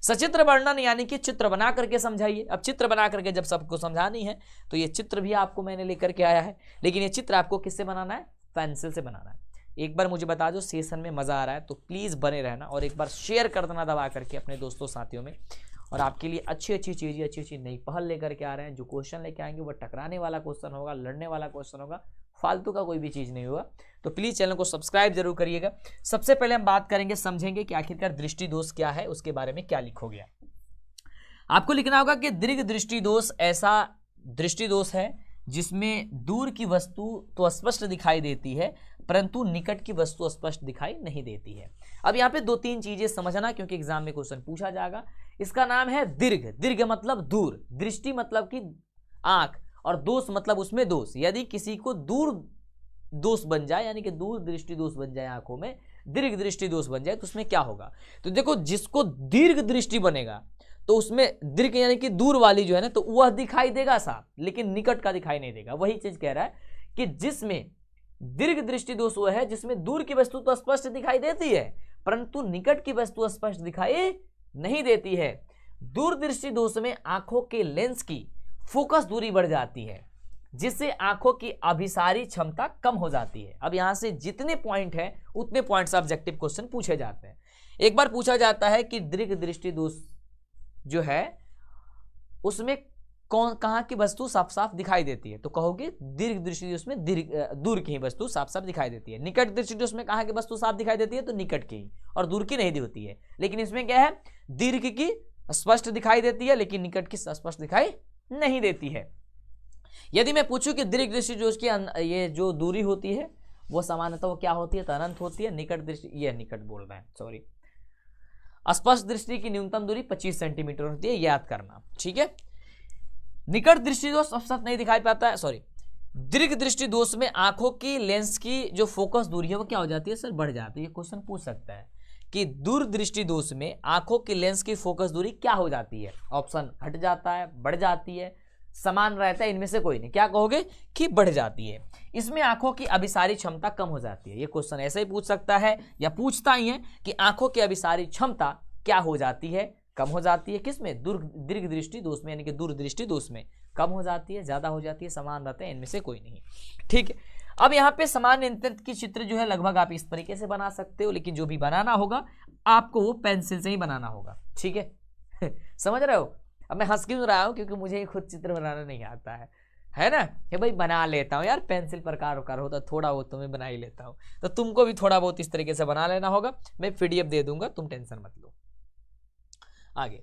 सचित्र वर्णन यानी कि चित्र बना करके समझाइए। अब चित्र बना करके जब सबको समझानी है तो ये चित्र भी आपको मैंने लेकर के आया है, लेकिन ये चित्र आपको किससे बनाना है, पेंसिल से बनाना है। एक बार मुझे बता दो सेशन में मजा आ रहा है तो प्लीज बने रहना, और एक बार शेयर कर देना दबा करके अपने दोस्तों साथियों में। और आपके लिए अच्छी अच्छी चीजें, अच्छी अच्छी नई पहल लेकर के आ रहे हैं। जो क्वेश्चन लेके आएंगे वो टकराने वाला क्वेश्चन होगा, लड़ने वाला क्वेश्चन होगा, फालतू का कोई भी चीज नहीं होगा। तो प्लीज चैनल को सब्सक्राइब जरूर करिएगा। सबसे पहले हम बात करेंगे, समझेंगे कि आखिरकार दृष्टि दोष क्या है, उसके बारे में क्या लिखोगे। आपको लिखना होगा कि दीर्घ दृष्टि दोष ऐसा दृष्टि दोष है जिसमें दूर की वस्तु तो स्पष्ट दिखाई देती है परंतु निकट की वस्तु स्पष्ट दिखाई नहीं देती है। अब यहाँ पे 2-3 चीजें समझना, क्योंकि एग्जाम में क्वेश्चन पूछा जाएगा। इसका नाम है दीर्घ। दीर्घ मतलब दूर, दृष्टि मतलब कि आंख, और दोष मतलब उसमें दोष। यदि किसी को दूर दोष बन जाए यानी कि दूर दृष्टि दोष बन जाए, आंखों में दीर्घ दृष्टि दोष बन जाए, तो उसमें क्या होगा। तो देखो, जिसको दीर्घ दृष्टि बनेगा तो उसमें दीर्घ यानी कि दूर वाली जो है ना, तो वह दिखाई देगा साफ, लेकिन निकट का दिखाई नहीं देगा। वही चीज कह रहा है कि जिसमें दीर्घ दृष्टि दोष वह है जिसमें दूर की वस्तु तो स्पष्ट दिखाई देती है परंतु निकट की वस्तु स्पष्ट दिखाई नहीं देती है। दूरदृष्टि दोष में आंखों के लेंस की फोकस दूरी बढ़ जाती है, जिससे आंखों की अभिसारी क्षमता कम हो जाती है। अब यहां से जितने पॉइंट है उतने पॉइंट से ऑब्जेक्टिव क्वेश्चन पूछे जाते हैं। एक बार पूछा जाता है कि दीर्घ दृष्टि दोष जो है उसमें कहाँ की वस्तु साफ साफ दिखाई देती है, तो कहोगे दीर्घ दृष्टि दोष में दूर की ही वस्तु साफ साफ दिखाई देती है। निकट दृष्टि दोष में कहाँ की वस्तु साफ दिखाई देती है, तो निकट की ही, और दूर की नहीं होती है। लेकिन इसमें क्या है, दीर्घ की स्पष्ट दिखाई देती है लेकिन निकट की स्पष्ट दिखाई नहीं देती है। यदि मैं पूछूं कि दीर्घ दृष्टि दोष की ये जो दूरी होती है वो सामान्यतः वो क्या होती है, तो अनंत होती है। निकट दृष्टि, ये निकट बोल रहे हैं, सॉरी, स्पष्ट दृष्टि की न्यूनतम दूरी 25 सेंटीमीटर होती है, याद करना, ठीक है। निकट दृष्टि दोष स्पष्ट नहीं दिखाई पाता है, सॉरी, दीर्घ दृष्टि दोष में आंखों की लेंस की जो फोकस दूरी है वो क्या हो जाती है, सर बढ़ जाती है। ये क्वेश्चन पूछ सकता है कि दूर दृष्टि दोष में आंखों की लेंस की फोकस दूरी क्या हो जाती है। ऑप्शन घट जाता है, बढ़ जाती है, समान रहता है, इनमें से कोई नहीं। क्या कहोगे कि बढ़ जाती है। इसमें आंखों की अभिसारी क्षमता कम हो जाती है। ये क्वेश्चन ऐसे ही पूछ सकता है या पूछता ही है कि आंखों की अभिसारी क्षमता क्या हो जाती है, कम हो जाती है। किसमें, दीर्घ दृष्टि दोष में, यानी कि दूर दृष्टि दोष में कम हो जाती है, ज्यादा हो जाती है, समान रहते हैं, इनमें से कोई नहीं, ठीक है। अब यहाँ पे सामान्य इंद्रजीत की चित्र जो है लगभग आप इस तरीके से बना सकते हो, लेकिन जो भी बनाना होगा आपको वो पेंसिल से ही बनाना होगा, ठीक है। समझ रहे हो। अब मैं हंस क्यों रहा हूँ, क्योंकि मुझे खुद चित्र बनाना नहीं आता है ना। ये भाई बना लेता हूँ यार, पेंसिल प्रकार होता थोड़ा बहुत तो मैं बना ही लेता हूँ, तो तुमको भी थोड़ा बहुत इस तरीके से बना लेना होगा। मैं PDF दे दूंगा, तुम टेंशन मत लो। आगे,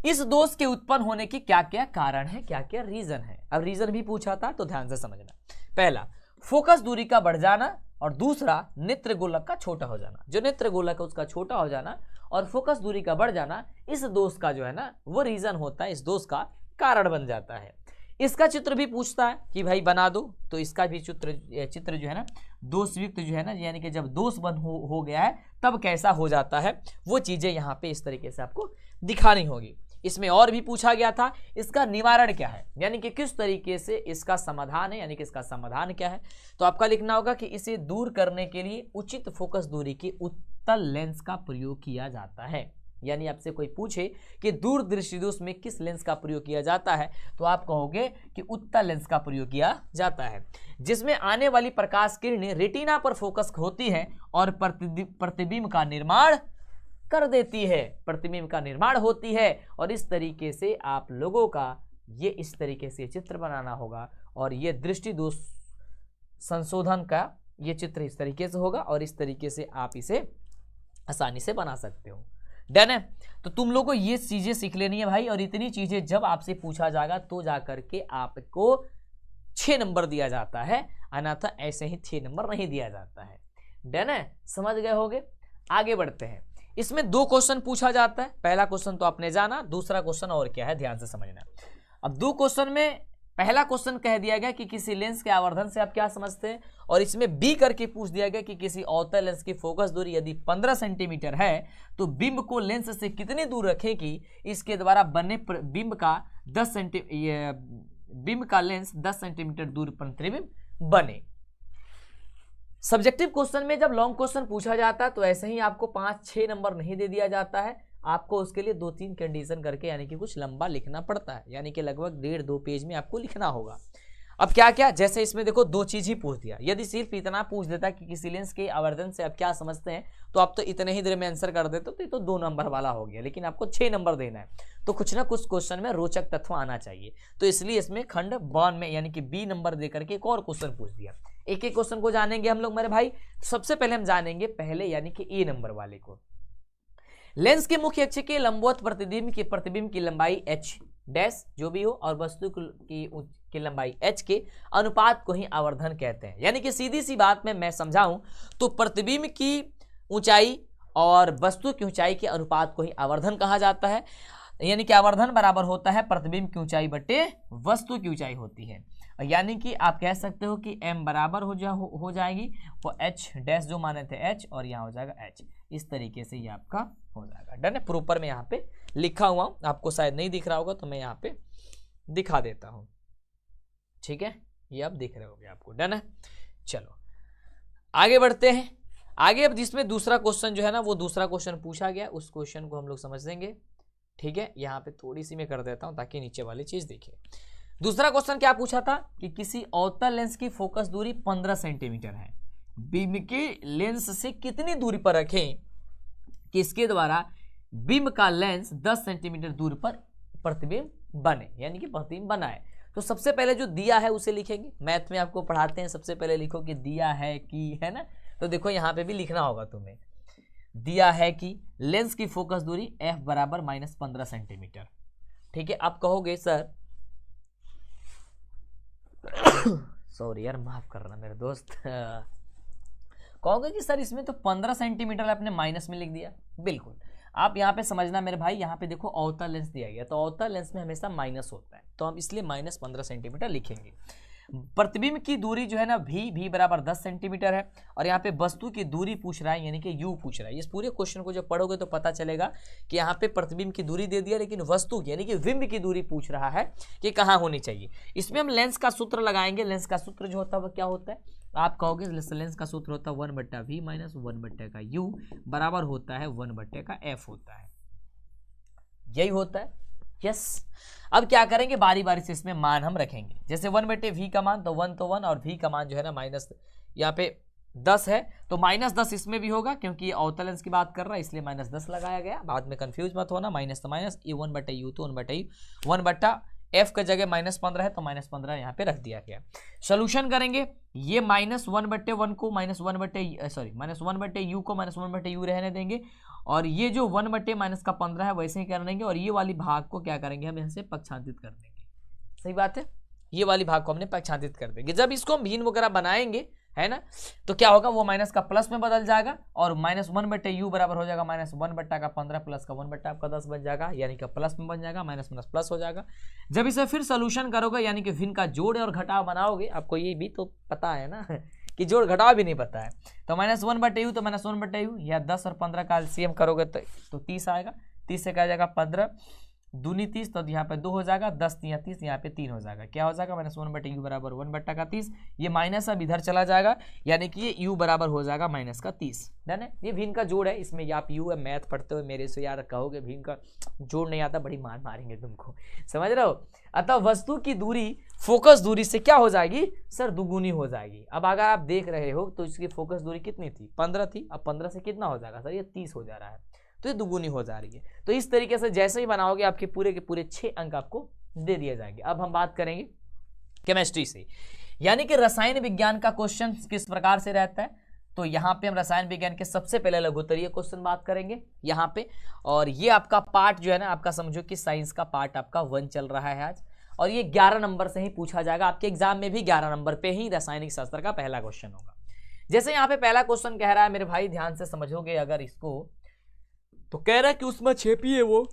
इस दोष के उत्पन्न होने की क्या क्या कारण है, क्या क्या रीजन है। अब रीजन भी पूछा था तो ध्यान से समझना। पहला, फोकस दूरी का बढ़ जाना और दूसरा नेत्र गोलक का छोटा हो जाना। जो नेत्र गोलक है उसका छोटा हो जाना और फोकस दूरी का बढ़ जाना, इस दोष का जो है ना वो रीजन होता है, इस दोष का कारण बन जाता है। इसका चित्र भी पूछता है कि भाई बना दो, तो इसका भी चित्र जो है ना दोषयुक्त जो है ना, यानी कि जब दोष बन हो गया है तब कैसा हो जाता है, वो चीजें यहाँ पे इस तरीके से आपको दिखानी होगी। इसमें और भी पूछा गया था इसका निवारण क्या है, यानी कि किस तरीके से इसका समाधान है, यानी कि इसका समाधान क्या है। तो आपका लिखना होगा कि इसे दूर करने के लिए उचित फोकस दूरी के उत्तल लेंस का प्रयोग किया जाता है। यानी आपसे कोई पूछे कि दूर दृष्टि दोष में किस लेंस का प्रयोग किया जाता है, तो आप कहोगे कि उत्तल लेंस का प्रयोग किया जाता है, जिसमें आने वाली प्रकाश किरणें रेटिना पर फोकस होती है और प्रतिबिंब का निर्माण कर देती है, प्रतिबिंब का निर्माण होती है। और इस तरीके से आप लोगों का ये इस तरीके से चित्र बनाना होगा और ये दृष्टि दोष संशोधन का ये चित्र इस तरीके से होगा और इस तरीके से आप इसे आसानी से बना सकते हो। डन है। तो तुम लोगों को ये चीजें सीख लेनी है भाई, और इतनी चीजें जब आपसे पूछा जाएगा तो जाकर के आपको 6 नंबर दिया जाता है, अन्यथा ऐसे ही 6 नंबर नहीं दिया जाता है। डन है, समझ गए होगे। आगे बढ़ते हैं। इसमें 2 क्वेश्चन पूछा जाता है। पहला क्वेश्चन तो आपने जाना, दूसरा क्वेश्चन और क्या है ध्यान से समझना। अब 2 क्वेश्चन में पहला क्वेश्चन कह दिया गया कि किसी लेंस के आवर्धन से आप क्या समझते हैं, और इसमें बी करके पूछ दिया गया कि किसी अवतल लेंस की फोकस दूरी यदि 15 सेंटीमीटर है तो बिंब को लेंस से कितनी दूर रखें कि इसके द्वारा बने बिंब का लेंस 10 सेंटीमीटर दूर प्रतिबिंब बने। सब्जेक्टिव क्वेश्चन में जब लॉन्ग क्वेश्चन पूछा जाता है तो ऐसे ही आपको 5-6 नंबर नहीं दे दिया जाता है, आपको उसके लिए 2-3 कंडीशन करके यानी कि कुछ लंबा लिखना पड़ता है, यानी कि लगभग 1.5-2 पेज में आपको लिखना होगा। अब क्या क्या, जैसे इसमें देखो 2 चीज ही पूछ दिया, यदि सिर्फ इतना पूछ देता कि किसी लेंस के आवर्धन से आप क्या समझते हैं तो आप तो इतने ही देर में आंसर कर देते, तो ये तो 2 नंबर वाला हो गया, लेकिन आपको 6 नंबर देना है, तो कुछ ना कुछ क्वेश्चन में रोचक तत्व आना चाहिए। तो इसलिए इसमें खंड 52 में यानी कि बी नंबर देकर के एक और क्वेश्चन पूछ दिया। एक एक क्वेश्चन को जानेंगे हम लोग मेरे भाई। सबसे पहले हम जानेंगे पहले यानी कि ए नंबर वाले को। लेंस के मुख्य अक्ष के लंबवत प्रतिबिंब की लंबाई h डैश जो भी हो और वस्तु की लंबाई h के अनुपात को ही आवर्धन कहते हैं। यानी कि सीधी सी बात में मैं समझाऊं तो प्रतिबिंब की ऊंचाई और वस्तु की ऊंचाई के अनुपात को ही आवर्धन कहा जाता है। यानी कि आवर्धन बराबर होता है प्रतिबिंब की ऊंचाई बटे वस्तु की ऊंचाई होती है। यानी कि आप कह सकते हो कि m बराबर हो जाएगी वो h डैश जो माने थे h और यहाँ हो जाएगा h। इस तरीके से ये आपका हो जाएगा। डन है। प्रॉपर में यहाँ पे लिखा हुआ हूँ, आपको शायद नहीं दिख रहा होगा तो मैं यहाँ पे दिखा देता हूँ। ठीक है, ये आप दिख रहे होगे आपको। डन है। चलो आगे बढ़ते हैं। आगे अब जिसमें दूसरा क्वेश्चन जो है ना वो दूसरा क्वेश्चन पूछा गया, उस क्वेश्चन को हम लोग समझ लेंगे। ठीक है, यहाँ पे थोड़ी सी मैं कर देता हूँ ताकि नीचे वाली चीज दिखे। दूसरा क्वेश्चन क्या पूछा था कि किसी अवतल लेंस की फोकस दूरी 15 सेंटीमीटर है, बिंब के लेंस से कितनी दूरी पर रखें कि इसके द्वारा बिंब का लेंस 10 सेंटीमीटर दूर पर प्रतिबिंब बने, यानी कि प्रतिबिंब बनाए। तो सबसे पहले जो दिया है उसे लिखेंगे। मैथ में आपको पढ़ाते हैं सबसे पहले लिखो कि दिया है कि, है ना। तो देखो यहाँ पे भी लिखना होगा तुम्हें, दिया है कि लेंस की फोकस दूरी f बराबर -15 सेंटीमीटर। ठीक है, आप कहोगे सर सॉरी यार माफ करना मेरे दोस्त, कहोगे कि सर इसमें तो 15 सेंटीमीटर आपने माइनस में लिख दिया। बिल्कुल, आप यहाँ पे समझना मेरे भाई, यहाँ पे देखो अवतल लेंस दिया गया तो अवतल लेंस में हमेशा माइनस होता है, तो हम इसलिए -15 सेंटीमीटर लिखेंगे। प्रतिबिंब की दूरी जो है ना v बराबर 10 सेंटीमीटर है, और यहाँ पे वस्तु की दूरी पूछ रहा है यानी कि u पूछ रहा है। इस पूरे क्वेश्चन को जब पढ़ोगे तो पता चलेगा कि यहाँ पे प्रतिबिंब की दूरी दे दिया, लेकिन वस्तु यानी कि बिंब की दूरी पूछ रहा है कि कहाँ होनी चाहिए। इसमें हम लेंस का सूत्र लगाएंगे। लेंस का सूत्र जो होता है वो क्या होता है, आप कहोगे लेंस का सूत्र होता है 1/v माइनस 1/u बराबर होता है 1/f होता है, यही होता है। यस, अब क्या करेंगे बारी बारी से इसमें मान हम रखेंगे। जैसे 1/v का मान तो 1 और v का मान जो है ना माइनस यहाँ पे 10 है, तो -10 इसमें भी होगा क्योंकि ये अवतल लेंस की बात कर रहा है इसलिए -10 लगाया गया। बाद में कंफ्यूज मत होना, माइनस तो माइनस, ये 1/u तो 1/f का जगह -15 है तो -15 यहाँ पे रख दिया गया। सोल्यूशन करेंगे, ये -1/1 को -1/u को -1/u रहने देंगे, और ये जो 1/-15 है वैसे ही कर देंगे, और ये वाली भाग को क्या करेंगे हम यहाँ से पक्षांतित कर देंगे। सही बात है, ये वाली भाग को हमने पक्षांतित कर देंगे। जब इसको हम भिन्न वगैरह बनाएंगे है ना। तो क्या होगा, वो माइनस का प्लस में बदल जाएगा और -1/u बराबर हो जाएगा -1/15 प्लस का 1/10 बन जाएगा, यानी कि प्लस में बन जाएगा, माइनस माइनस प्लस हो जाएगा। जब इसे फिर सोल्यूशन करोगे यानी कि भिन्न का जोड़ और घटाव बनाओगे, आपको ये भी तो पता है ना कि जोड़ घटाव भी नहीं पता है, तो -1/u तो -1/u, या 10 और 15 का एलसीएम करोगे तो 30 आएगा। 30 से क्या जाएगा 15 दूनी 30, तो यहाँ पे 2 हो जाएगा, 10 या 30 यहाँ पे 3 हो जाएगा। क्या हो जाएगा -1/u बराबर 1/30। ये माइनस अब इधर चला जाएगा, यानी कि ये u बराबर हो जाएगा -30। डन है। ये भिन्न का जोड़ है, इसमें आप u मैथ पढ़ते हुए मेरे से यार कहोगे भिन्न का जोड़ नहीं आता, बड़ी मार मारेंगे तुमको, समझ रहे हो। अतः वस्तु की दूरी फोकस दूरी से क्या हो जाएगी सर, दुगुनी हो जाएगी। अब अगर आप देख रहे हो तो इसकी फोकस दूरी कितनी थी, 15 थी, अब 15 से कितना हो जाएगा सर, ये 30 हो जा रहा है, तो ये दुगुनी हो जा रही है। तो इस तरीके से जैसे ही बनाओगे आपके पूरे के पूरे 6 अंक आपको दे दिए जाएंगे। अब हम बात करेंगे केमिस्ट्री से, यानी कि रसायन विज्ञान का क्वेश्चन किस प्रकार से रहता है। तो यहाँ पे हम रसायन विज्ञान के सबसे पहले लघुत्तरीय क्वेश्चन बात करेंगे यहाँ पे, और ये आपका पार्ट जो है ना, आपका समझो कि साइंस का पार्ट आपका 1 चल रहा है आज, और ये 11 नंबर से ही पूछा जाएगा आपके एग्जाम में भी। 11 नंबर पे ही रासायनिक शास्त्र का पहला क्वेश्चन होगा। जैसे यहाँ पे पहला क्वेश्चन कह रहा है, मेरे भाई ध्यान से समझोगे अगर इसको, तो कह रहा है कि उष्माक्षेपी है वो,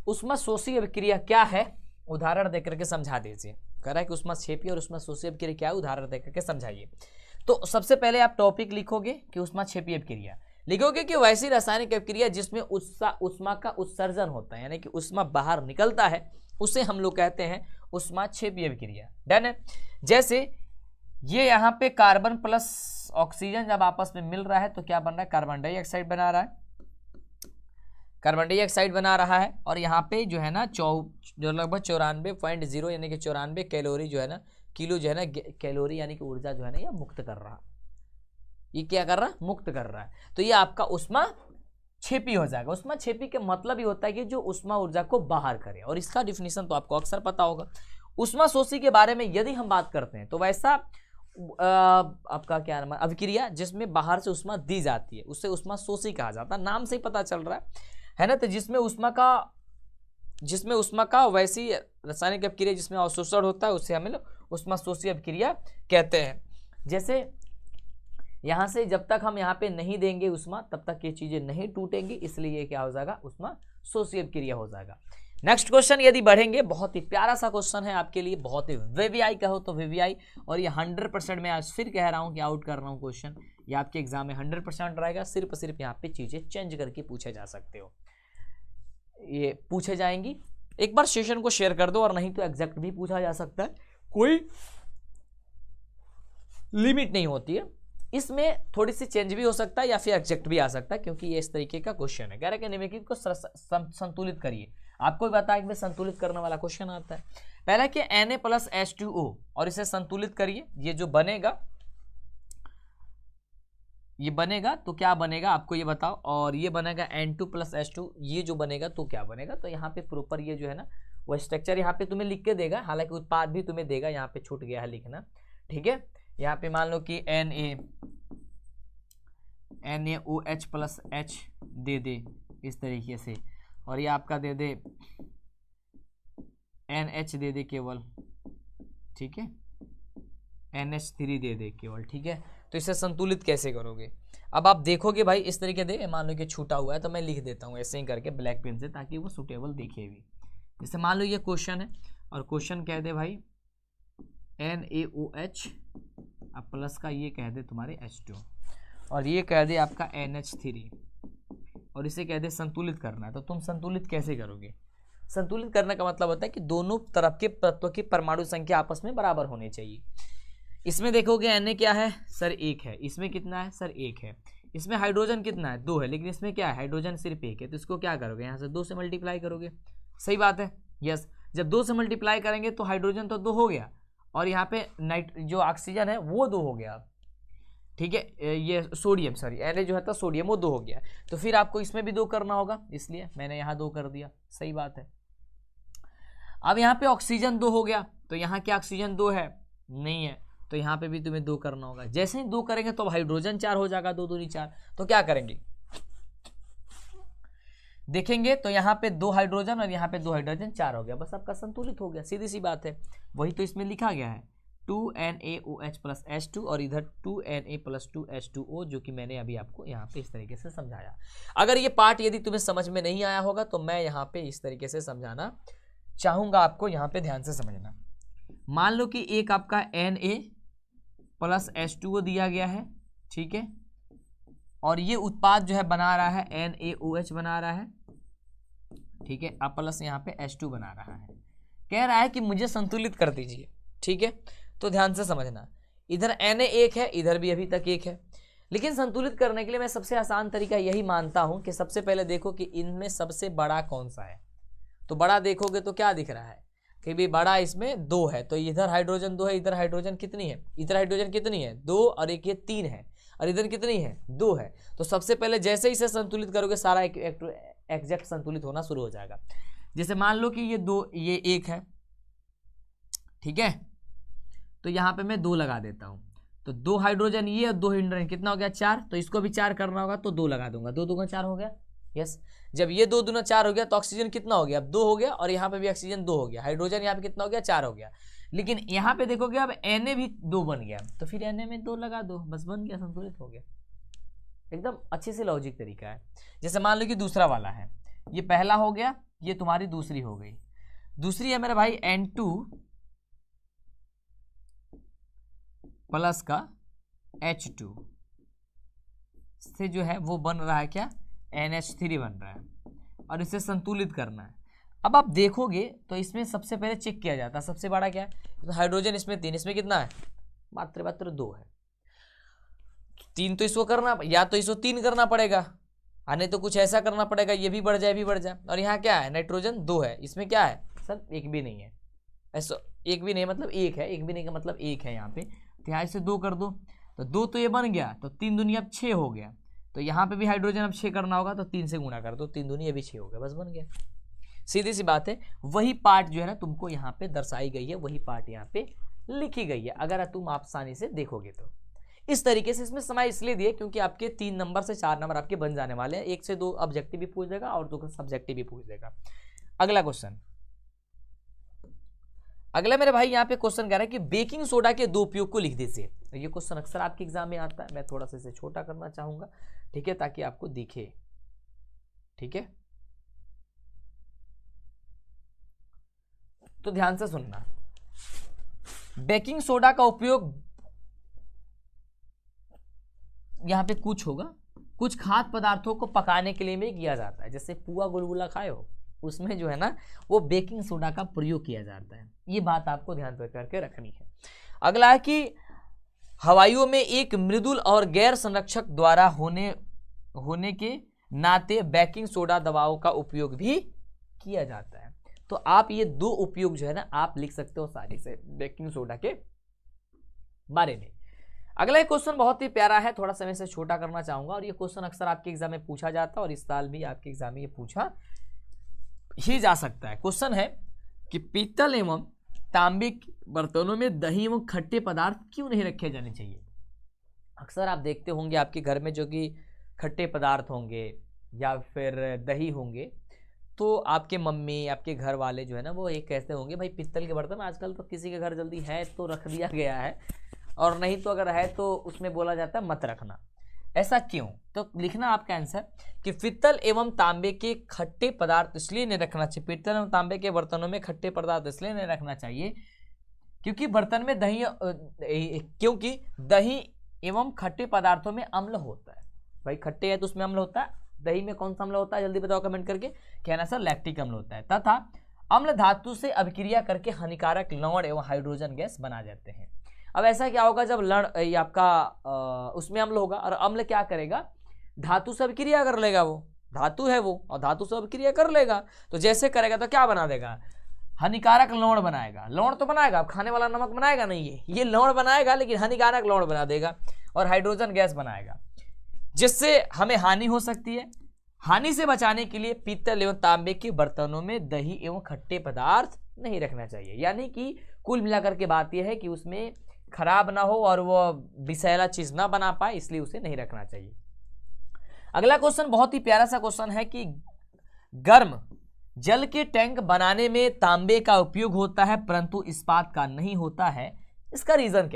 उष्माशोषी अभिक्रिया क्या है, उदाहरण देकर के समझा दीजिए। कह रहा है कि उष्माक्षेपी और उष्माशोषी अभिक्रिया क्या है, उदाहरण देकर के समझाइए। तो सबसे पहले आप टॉपिक लिखोगे कि उष्माक्षेपी अभिक्रिया, लिखोगे कि वैसी रासायनिक अभिक्रिया जिसमें उष्मा का उत्सर्जन होता है, यानी कि उष्मा बाहर निकलता है, उसे हम लोग कहते हैं उष्माक्षेपी अभिक्रिया। डन है। जैसे ये यहाँ पे कार्बन प्लस ऑक्सीजन जब आपस में मिल रहा है तो क्या बन रहा है, कार्बन डाइऑक्साइड बना रहा है, कार्बन डाइऑक्साइड बना रहा है। और यहाँ पे जो है ना जो लगभग 94.0 यानी कि 94 कैलोरी जो है ना, किलो जो है ना कैलोरी यानी कि ऊर्जा जो है ना ये मुक्त कर रहा है। ये क्या कर रहा है, मुक्त कर रहा है। तो ये आपका उष्मा छेपी हो जाएगा। उष्मा छेपी के मतलब ये होता है कि जो उष्मा ऊर्जा को बाहर करे, और इसका डिफिनीशन तो आपको अक्सर पता होगा। उष्मा शोषी के बारे में यदि हम बात करते हैं तो वैसा आपका क्या नाम है, अभिक्रिया जिसमें बाहर से उष्मा दी जाती है उसे उष्मा शोषी कहा जाता है। नाम से ही पता चल रहा है ना। तो जिसमें उष्मा का वैसी रासायनिक अभिक्रिया जिसमें अवशोषण होता है उसे हम लोग उष्मा शोषी अभिक्रिया कहते हैं। जैसे यहाँ से जब तक हम यहाँ पे नहीं देंगे उष्मा तब तक ये चीजें नहीं टूटेंगी, इसलिए ये क्या हो जाएगा, उष्मा शोषी अभिक्रिया हो जाएगा। नेक्स्ट क्वेश्चन यदि बढ़ेंगे, बहुत ही प्यारा सा क्वेश्चन है आपके लिए, बहुत ही वीवीआई कहो तो वीवीआई, और ये 100% मैं आज फिर कह रहा हूँ कि आउट कर रहा हूँ क्वेश्चन, ये आपके एग्जाम में 100% रहेगा। सिर्फ यहाँ पे चीजें चेंज करके पूछे जा सकते हो, ये पूछे जाएंगी। एक बार सेशन को शेयर कर दो, और नहीं तो एग्जैक्ट भी पूछा जा सकता है, कोई लिमिट नहीं होती है। इसमें थोड़ी सी चेंज भी हो सकता है या फिर एग्जैक्ट भी आ सकता है, क्योंकि ये इस तरीके का क्वेश्चन है। कह रहा है कि निम्नलिखित को संतुलित करिए। आपको भी बताया कि संतुलित करने वाला क्वेश्चन आता है। पहला कि Na+H2O, और इसे संतुलित करिए। ये जो बनेगा, ये बनेगा तो क्या बनेगा आपको ये बताओ, और ये बनेगा N2+H2, ये जो बनेगा तो क्या बनेगा। तो यहाँ पे प्रॉपर ये जो है ना वो स्ट्रक्चर यहाँ पे तुम्हें लिख के देगा, हालांकि उत्पाद भी तुम्हें देगा, यहाँ पे छूट गया है लिखना, ठीक है। यहाँ पे मान लो कि NaOH+H दे दे इस तरीके से, और ये आपका दे दे NH दे दे केवल, ठीक है, NH3 दे दे केवल, ठीक है। तो इसे संतुलित कैसे करोगे, अब आप देखोगे भाई इस तरीके से, मान लो कि छूटा हुआ है तो मैं लिख देता हूँ ऐसे ही करके ब्लैक पेन से, ताकि वो सुटेबल दिखे भी। जैसे मान लो ये क्वेश्चन है, और क्वेश्चन कह दे भाई NaOH, अब प्लस का ये कह दे तुम्हारे H2, और ये कह दे आपका NH3, और इसे कह दे संतुलित करना है। तो तुम संतुलित कैसे करोगे, संतुलित करने का मतलब होता है कि दोनों तरफ के तत्वों की परमाणु संख्या आपस में बराबर होनी चाहिए। इसमें देखोगे Na क्या है सर 1 है, इसमें कितना है सर 1 है, इसमें हाइड्रोजन कितना है 2 है, लेकिन इसमें क्या है हाइड्रोजन सिर्फ 1 है। तो इसको क्या करोगे, यहाँ से 2 से मल्टीप्लाई करोगे, सही बात है, यस। जब 2 से मल्टीप्लाई करेंगे तो हाइड्रोजन तो 2 हो गया, और यहाँ पे जो ऑक्सीजन है वो 2 हो गया, ठीक है। ये सोडियम, सॉरी Na जो है था सोडियम, वो 2 हो गया। तो फिर आपको इसमें भी 2 करना होगा, इसलिए मैंने यहाँ 2 कर दिया, सही बात है। अब यहाँ पे ऑक्सीजन 2 हो गया, तो यहाँ क्या ऑक्सीजन 2 है, नहीं है, तो यहाँ पे भी तुम्हें 2 करना होगा। जैसे ही 2 करेंगे तो हाइड्रोजन 4 हो जाएगा, 2 दूनी 4। तो क्या करेंगे, देखेंगे तो यहाँ पे 2 हाइड्रोजन और यहाँ पे 2 हाइड्रोजन 4 हो गया, बस आपका संतुलित हो गया, सीधी सी बात है। वही तो इसमें लिखा गया है, 2NaOH प्लस H2 और इधर 2Na प्लस 2H2O, जो कि मैंने अभी आपको यहाँ पे इस तरीके से समझाया। अगर ये पार्ट यदि तुम्हें समझ में नहीं आया होगा तो मैं यहाँ पे इस तरीके से समझाना चाहूँगा, आपको यहाँ पे ध्यान से समझना। मान लो कि एक आपका Na प्लस H2O दिया गया है, ठीक है, और ये उत्पाद जो है बना रहा है NaOH बना रहा है, ठीक है, अब प्लस यहाँ पे H2 बना रहा है। कह रहा है कि मुझे संतुलित कर दीजिए, ठीक है। तो ध्यान से समझना, इधर Na एक है, इधर भी अभी तक एक है, लेकिन संतुलित करने के लिए मैं सबसे आसान तरीका यही मानता हूं कि सबसे पहले देखो कि इनमें सबसे बड़ा कौन सा है। तो बड़ा देखोगे तो क्या दिख रहा है कि भी बड़ा इसमें 2 है, तो इधर हाइड्रोजन 2 है, इधर हाइड्रोजन कितनी है, इधर हाइड्रोजन कितनी है 2, और एक ये 3 है, और इधर कितनी है 2 है। तो सबसे पहले जैसे ही इसे संतुलित करोगे सारा एग्जैक्ट संतुलित होना शुरू हो जाएगा। जैसे मान लो कि ये 2, ये 1 है, ठीक है, तो यहाँ पे मैं 2 लगा देता हूँ, तो 2 हाइड्रोजन ये और 2 हाइड्रोजन कितना हो गया 4, तो इसको भी 4 करना होगा तो 2 लगा दूंगा, 2 दूना 4 हो गया। यस, जब ये 2 दूना 4 हो गया तो ऑक्सीजन कितना हो गया, अब 2 हो गया, और यहाँ पे भी ऑक्सीजन 2 हो गया, हाइड्रोजन यहाँ पे कितना हो गया 4 हो गया। लेकिन यहाँ पे देखोगे अब Na भी 2 बन गया, तो फिर Na में 2 लगा दो, बस बन गया, संतुलित हो गया। एकदम अच्छे से लॉजिक तरीका है। जैसे मान लो कि दूसरा वाला है, ये पहला हो गया, ये तुम्हारी दूसरी हो गई, दूसरी है मेरे भाई N2 प्लस का H2 से जो है वो बन रहा है क्या, NH3 बन रहा है, और इसे संतुलित करना है। अब आप देखोगे तो इसमें सबसे पहले चेक किया जाता है सबसे बड़ा क्या है, तो हाइड्रोजन इसमें 3, इसमें कितना है मात्र 2 है, 3 तो इसको करना, या तो इसको 3 करना पड़ेगा, नहीं तो कुछ ऐसा करना पड़ेगा, ये भी बढ़ जाए भी बढ़ जाए। और यहाँ क्या है, नाइट्रोजन 2 है, इसमें क्या है सर 1 भी नहीं है, ऐसा 1 भी नहीं मतलब 1 है, 1 भी नहीं का मतलब 1 है यहाँ पे, तो यहाँ से 2 कर दो, तो 2 तो ये बन गया, तो 3 दूनी अब 6 हो गया, तो यहाँ पे भी हाइड्रोजन अब 6 करना होगा, तो 3 से गुणा कर दो, 3 दूनी ये भी 6 हो गया, बस बन गया। सीधी सी बात है, वही पार्ट जो है ना तुमको यहाँ पे दर्शाई गई है, वही पार्ट यहाँ पे लिखी गई है, अगर तुम आसानी से देखोगे तो। इस तरीके से इसमें समय इसलिए दिए क्योंकि आपके 3 नंबर से 4 नंबर आपके बन जाने वाले हैं, 1 से 2 ऑब्जेक्टिव भी पूछ देगा और 2 सब्जेक्टिव भी पूछ देगा। अगला क्वेश्चन, अगला मेरे भाई यहाँ पे क्वेश्चन कह रहा है कि बेकिंग सोडा के 2 उपयोग को लिख दीजिए। तो ये क्वेश्चन अक्सर आपके एग्जाम में आता है, मैं थोड़ा सा इसे छोटा करना चाहूंगा, ठीक है, ताकि आपको दिखे, ठीक है। तो ध्यान से सुनना, बेकिंग सोडा का उपयोग यहाँ पे कुछ होगा, कुछ खाद्य पदार्थों को पकाने के लिए भी किया जाता है, जैसे पुआ गुलगुला खाए हो, उसमें जो है ना वो बेकिंग सोडा का प्रयोग किया जाता है, ये बात आपको ध्यान पर करके रखनी है। अगला है कि हवाइयों में एक मृदुल और गैर संरक्षक द्वारा होने के नाते बेकिंग सोडा दवाओं का उपयोग भी किया जाता है। तो आप ये 2 उपयोग जो है ना आप लिख सकते हो सारी से बेकिंग सोडा के बारे में। अगला एक क्वेश्चन बहुत ही प्यारा है, थोड़ा सा मैं इसे छोटा करना चाहूंगा, और ये क्वेश्चन अक्सर आपके एग्जाम में पूछा जाता है और इस साल भी आपके एग्जाम में ये पूछा ही जा सकता है। क्वेश्चन है कि पीतल एवं तांबे के बर्तनों में दही एवं खट्टे पदार्थ क्यों नहीं रखे जाने चाहिए। अक्सर आप देखते होंगे आपके घर में जो कि खट्टे पदार्थ होंगे या फिर दही होंगे, तो आपके मम्मी आपके घर वाले जो है ना वो एक कहते होंगे भाई पीतल के बर्तन आजकल तो किसी के घर जल्दी है तो रख दिया गया है, और नहीं तो अगर है तो उसमें बोला जाता है मत रखना। ऐसा क्यों, तो लिखना आपका आंसर कि पीतल एवं तांबे के खट्टे पदार्थ इसलिए नहीं रखना चाहिए, पीतल एवं तांबे के बर्तनों में खट्टे पदार्थ इसलिए नहीं रखना चाहिए क्योंकि बर्तन में क्योंकि दही एवं खट्टे पदार्थों में अम्ल होता है। भाई खट्टे है तो उसमें अम्ल होता है, दही में कौन सा अम्ल होता है जल्दी बताओ कमेंट करके, कहना सर लैक्टिक अम्ल होता है, तथा अम्ल धातु से अभिक्रिया करके हानिकारक लवण एवं हाइड्रोजन गैस बना जाते हैं। अब ऐसा क्या होगा जब लड़ आपका उसमें अम्ल होगा और अम्ल क्या करेगा धातु से अभिक्रिया कर लेगा, वो धातु है वो और धातु से अभिक्रिया कर लेगा, तो जैसे करेगा तो क्या बना देगा हानिकारक लवण बनाएगा। लवण तो बनाएगा, अब खाने वाला नमक बनाएगा नहीं, ये लवण बनाएगा लेकिन हानिकारक लवण बना देगा और हाइड्रोजन गैस बनाएगा, जिससे हमें हानि हो सकती है। हानि से बचाने के लिए पीतल एवं तांबे के बर्तनों में दही एवं खट्टे पदार्थ नहीं रखना चाहिए। यानी कि कुल मिलाकर के बात यह है कि उसमें खराब ना हो और वो विषैला चीज ना बना पाए, इसलिए उसे नहीं रखना चाहिए। अगला क्वेश्चन बहुत ही प्यारा सा क्वेश्चन है कि गर्म जल के टैंक बनाने में तांबे का उपयोग होता है परंतु इस्पात का नहीं होता है, इसका रीजन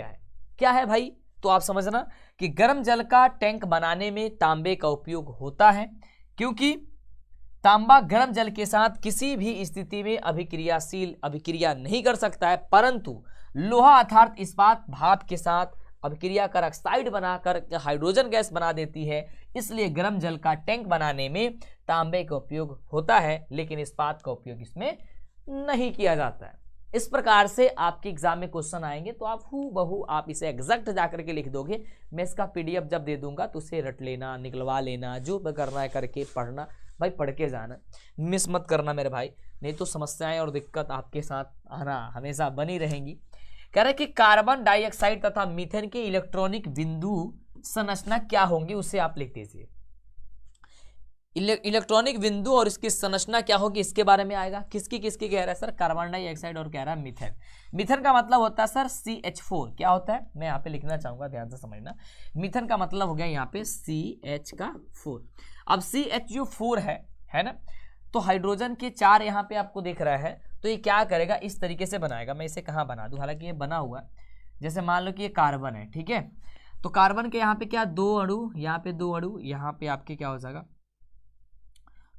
क्या है भाई? तो आप समझना कि गर्म जल का टैंक बनाने में तांबे का उपयोग होता है, क्योंकि तांबा गर्म जल के साथ किसी भी स्थिति में अभिक्रिया नहीं कर सकता है, परंतु लोहा अर्थात इस्पात भाप के साथ अभिक्रिया कर ऑक्साइड बनाकर हाइड्रोजन गैस बना देती है। इसलिए गर्म जल का टैंक बनाने में तांबे का उपयोग होता है, लेकिन इस्पात का उपयोग इसमें नहीं किया जाता है। इस प्रकार से आपके एग्जाम में क्वेश्चन आएंगे तो आप हूबहू आप इसे एग्जैक्ट जाकर के लिख दोगे। मैं इसका पीडीएफ जब दे दूंगा तो उसे रट लेना, निकलवा लेना, जो करना है करके पढ़ना भाई, पढ़ के जाना, मिस मत करना मेरे भाई, नहीं तो समस्याएं और दिक्कत आपके साथ आना हमेशा बनी रहेंगी। कह रहे कि कार्बन डाइऑक्साइड तथा मीथेन के इलेक्ट्रॉनिक बिंदु संरचना क्या होंगी, उसे आप लिख दीजिए। इलेक्ट्रॉनिक बिंदु और इसकी संरचना क्या होगी इसके बारे में आएगा। किसकी किसकी कह रहा है सर? कार्बन डाइऑक्साइड और कह रहा है मीथेन। मीथेन का मतलब होता है सर CH4। क्या होता है मैं यहाँ पे लिखना चाहूंगा, ध्यान से समझना। मीथेन का मतलब हो गया यहाँ पे CH4। अब CH जो 4 है ना, तो हाइड्रोजन के 4 यहाँ पे आपको दिख रहा है, तो ये क्या करेगा, इस तरीके से बनाएगा। मैं इसे कहाँ बना दूं, हालांकि ये बना हुआ है। जैसे मान लो कि ये कार्बन है, ठीक है, तो कार्बन के यहाँ पे क्या 2 अणु, यहाँ पे 2 अणु, यहाँ पे आपके क्या हो जाएगा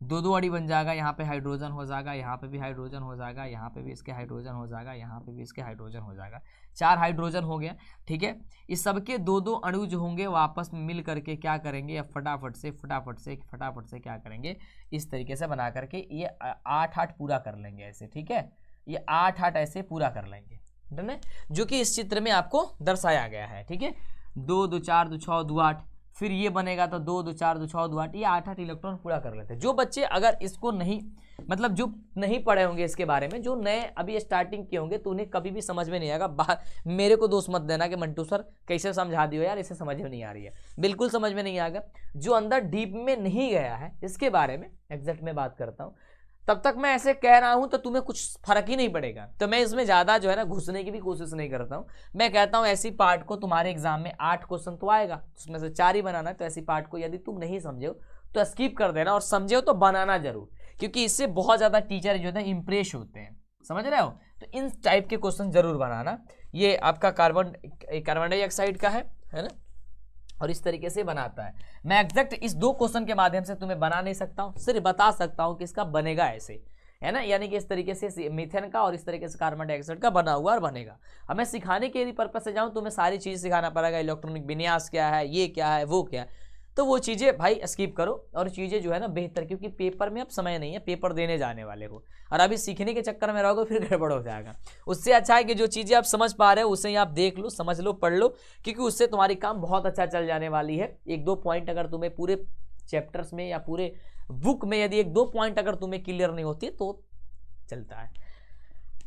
2 अणु बन जाएगा। यहाँ पे हाइड्रोजन हो जाएगा, यहाँ पे भी हाइड्रोजन हो जाएगा, यहाँ पे भी इसके हाइड्रोजन हो जाएगा, यहाँ पे भी इसके हाइड्रोजन हो जाएगा। 4 हाइड्रोजन हो गया, ठीक है। इस सबके 2 अणु जो होंगे वो आपस में मिल करके क्या करेंगे, या फटाफट से क्या करेंगे, इस तरीके से बना करके ये 8 पूरा कर लेंगे ऐसे, ठीक है। ये 8 ऐसे पूरा कर लेंगे, डन है, जो कि इस चित्र में आपको दर्शाया गया है, ठीक है। 2 2 4 2 6 2 8, फिर ये बनेगा तो 2 2 4 2 6 2 8, ये 8 इलेक्ट्रॉन पूरा कर लेते हैं। जो बच्चे अगर इसको नहीं, मतलब जो नहीं पढ़े होंगे इसके बारे में, जो नए अभी स्टार्टिंग किए होंगे, तो उन्हें कभी भी समझ में नहीं आएगा। मेरे को दोष मत देना कि मंटू सर कैसे समझा दियो यार, इसे समझ में नहीं आ रही है। बिल्कुल समझ में नहीं आएगा। जो अंदर डीप में नहीं गया है इसके बारे में एग्जैक्ट में बात करता हूँ, तब तक मैं ऐसे कह रहा हूं तो तुम्हें कुछ फर्क ही नहीं पड़ेगा। तो मैं इसमें ज्यादा जो है ना घुसने की भी कोशिश नहीं करता हूं। मैं कहता हूं ऐसी पार्ट को तुम्हारे एग्जाम में 8 क्वेश्चन तो आएगा, उसमें से 4 ही बनाना है। तो ऐसी पार्ट को यदि तुम नहीं समझे हो तो स्किप कर देना, और समझे हो तो बनाना जरूर, क्योंकि इससे बहुत ज्यादा टीचर जो है इंप्रेस होते हैं, समझ रहे हो। तो इन टाइप के क्वेश्चन जरूर बनाना। ये आपका कार्बन डाइऑक्साइड का है ना, और इस तरीके से बनाता है। मैं एग्जैक्ट इस 2 क्वेश्चन के माध्यम से तुम्हें बना नहीं सकता हूं, सिर्फ बता सकता हूं कि इसका बनेगा ऐसे, है ना। यानी कि इस तरीके से मीथेन का और इस तरीके से कार्बन डाइऑक्साइड का बना हुआ और बनेगा। अब मैं सिखाने के पर्पज से जाऊं तो मैं सारी चीज़ सिखाना पड़ेगा, इलेक्ट्रॉनिक विन्यास क्या है, ये क्या है, वो क्या है, तो वो चीज़ें भाई स्किप करो। और चीज़ें जो है ना बेहतर, क्योंकि पेपर में अब समय नहीं है, पेपर देने जाने वाले हो, और अभी सीखने के चक्कर में रहोगे फिर गड़बड़ हो जाएगा। उससे अच्छा है कि जो चीज़ें आप समझ पा रहे हो उसे आप देख लो, समझ लो, पढ़ लो, क्योंकि उससे तुम्हारी काम बहुत अच्छा चल जाने वाली है। 1-2 पॉइंट अगर तुम्हें पूरे चैप्टर्स में या पूरे बुक में यदि 1-2 पॉइंट अगर तुम्हें क्लियर नहीं होती तो चलता है,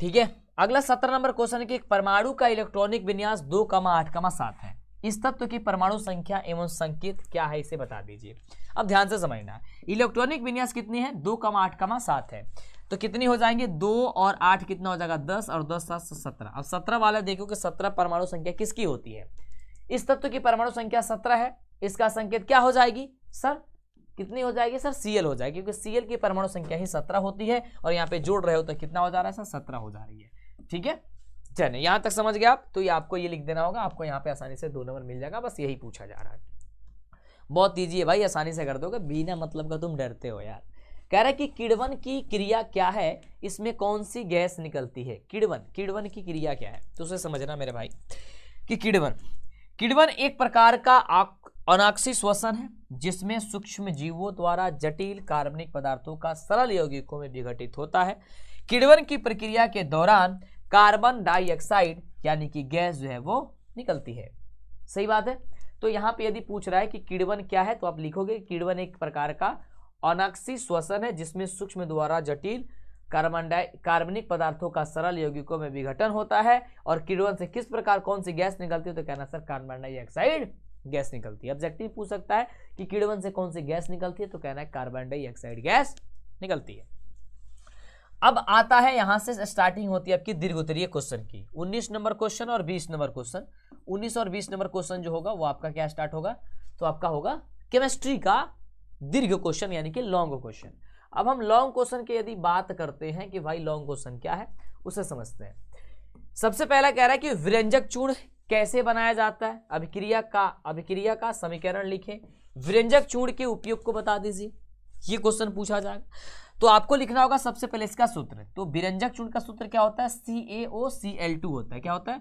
ठीक है। अगला 17 नंबर क्वेश्चन है कि परमाणु का इलेक्ट्रॉनिक विन्यास 2,8,7 है। इस तत्व की परमाणु संख्या एवं संकेत क्या है, इसे बता दीजिए। अब ध्यान से समझना, इलेक्ट्रॉनिक विन्यास कितनी है, 2,8,7 है। तो कितनी हो जाएंगे, 2 और 8 कितना हो जाएगा 10, और 10 7 17। अब 17 वाला देखो कि 17 परमाणु संख्या किसकी होती है। इस तत्व की परमाणु संख्या 17 है, इसका संकेत क्या हो जाएगी सर, कितनी हो जाएगी सर, Cl हो जाएगी, क्योंकि Cl की परमाणु संख्या ही 17 होती है, और यहाँ पे जोड़ रहे हो तो कितना हो जा रहा है सर, 17 हो जा रही है, ठीक है। चलिए यहाँ तक समझ गए आप, तो ये आपको ये लिख देना होगा, आपको यहाँ पे आसानी से 2 नंबर मिल जाएगा। बस यही पूछा जा रहा है, बहुत ईजी है भाई, आसानी से कर दोगे, बिना मतलब का तुम डरते हो यार। कह रहा है कि किण्वन की क्रिया क्या है, इसमें कौन सी गैस निकलती है। किण्वन की क्रिया क्या है, तो उसे समझना मेरे भाई कि किण्वन एक प्रकार का अनाक्षी श्वसन है, जिसमें सूक्ष्म जीवों द्वारा जटिल कार्बनिक पदार्थों का सरल यौगिकों में विघटित होता है। किण्वन की प्रक्रिया के दौरान कार्बन डाइऑक्साइड यानी कि गैस जो है वो निकलती है, सही बात है। तो यहाँ पे यदि पूछ रहा है कि किण्वन क्या है, तो आप लिखोगे किण्वन एक प्रकार का अनाक्षी श्वसन है, जिसमें सूक्ष्म द्वारा जटिल कार्बनिक पदार्थों का सरल यौगिकों में विघटन होता है। और किण्वन से किस प्रकार कौन सी गैस निकलती है, तो कहना सर कार्बन डाइऑक्साइड गैस निकलती है। ऑब्जेक्टिव पूछ सकता है कि किण्वन से कौन सी गैस निकलती है, तो कहना है कार्बन डाइऑक्साइड गैस निकलती है। अब आता है यहां से स्टार्टिंग होती है आपकी दीर्घोत्तरीय क्वेश्चन की। 19 नंबर क्वेश्चन और 20 नंबर क्वेश्चन। 19 और 20 नंबर क्वेश्चन जो होगा वो आपका क्या स्टार्ट होगा, तो आपका होगा केमिस्ट्री का दीर्घ क्वेश्चन यानी कि लॉन्ग क्वेश्चन। अब हम लॉन्ग क्वेश्चन की यदि बात करते हैं कि भाई लॉन्ग क्वेश्चन क्या है, उसे समझते हैं। सबसे पहला कह रहा है कि विरंजक चूर्ण कैसे बनाया जाता है, अभिक्रिया का समीकरण लिखें, विरंजक चूर्ण के उपयोग को बता दीजिए, ये क्वेश्चन पूछा जाएगा। तो आपको लिखना होगा सबसे पहले इसका सूत्र। तो विरंजक चूर्ण का सूत्र क्या होता है, CaOCl2 होता है। क्या होता है,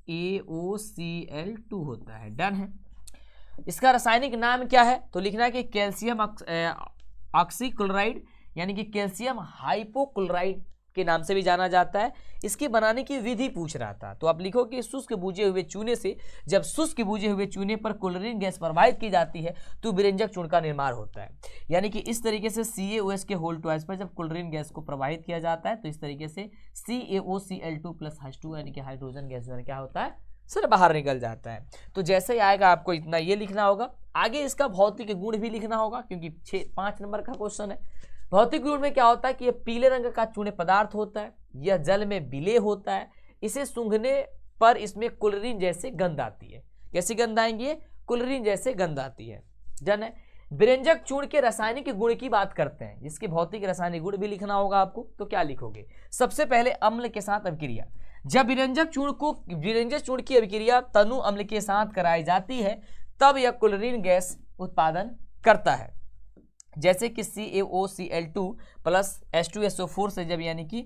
CaOCl2 होता है। डन है। इसका रासायनिक नाम क्या है, तो लिखना है कि कैल्शियम ऑक्सीक्लोराइड यानी कि कैल्शियम हाइपोक्लोराइड के नाम से भी जाना जाता है। इसकी बनाने की विधि पूछ रहा था, तो आप लिखो कि शुष्क बुझे हुए चूने से जब शुष्क बुझे हुए चूने पर क्लोरीन गैस प्रवाहित की जाती है तो विरंजक चूर्ण का निर्माण होता है। यानी कि इस तरीके से CaOH के होल ट्वाइस पर जब क्लोरीन गैस को प्रवाहित किया जाता है तो इस तरीके से CaOCl2 प्लस H2 यानी कि हाइड्रोजन गैस जो है क्या होता है सर बाहर निकल जाता है। तो जैसे ही आएगा आपको इतना ये लिखना होगा। आगे इसका भौतिक गुण भी लिखना होगा क्योंकि 5 नंबर का क्वेश्चन है। भौतिक गुण में क्या होता है कि यह पीले रंग का चूने पदार्थ होता है, यह जल में विलेय होता है, इसे सूंघने पर इसमें क्लोरीन जैसे गंध आती है। कैसी गंध आएंगी, क्लोरीन जैसे गंध आती है। जन है। विरंजक चूर्ण के रासायनिक गुण की बात करते हैं, जिसके भौतिक रासायनिक गुण भी लिखना होगा आपको। तो क्या लिखोगे, सबसे पहले अम्ल के साथ अभिक्रिया। जब विरंजक चूर्ण की अभिक्रिया तनु अम्ल के साथ कराई जाती है तब यह क्लोरीन गैस उत्पादन करता है। जैसे कि CaOCl2 प्लस H2SO4 से जब यानी कि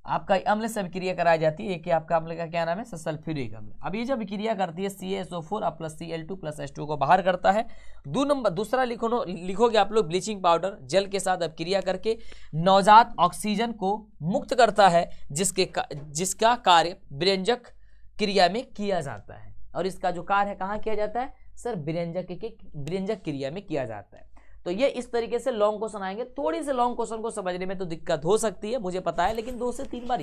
आपका अम्ल से अभिक्रिया कराई जाती है कि आपका अम्ल का क्या नाम है, सल्फ्यूरिक अम्ल। अब ये जब अभिक्रिया करती है CaSO4 plus Cl2 plus H2 को बाहर करता है। दूसरा लिखोगे आप लोग, ब्लीचिंग पाउडर जल के साथ अभिक्रिया करके नवजात ऑक्सीजन को मुक्त करता है, जिसका कार्य विरंजक क्रिया में किया जाता है। और इसका जो कार्य है कहाँ किया जाता है सर, विरंजक क्रिया में किया जाता है। तो ये इस तरीके से लॉन्ग क्वेश्चन आएंगे। थोड़ी से लॉन्ग क्वेश्चन को समझने में तो दिक्कत हो सकती है, मुझे पता है, लेकिन 2 से 3 बार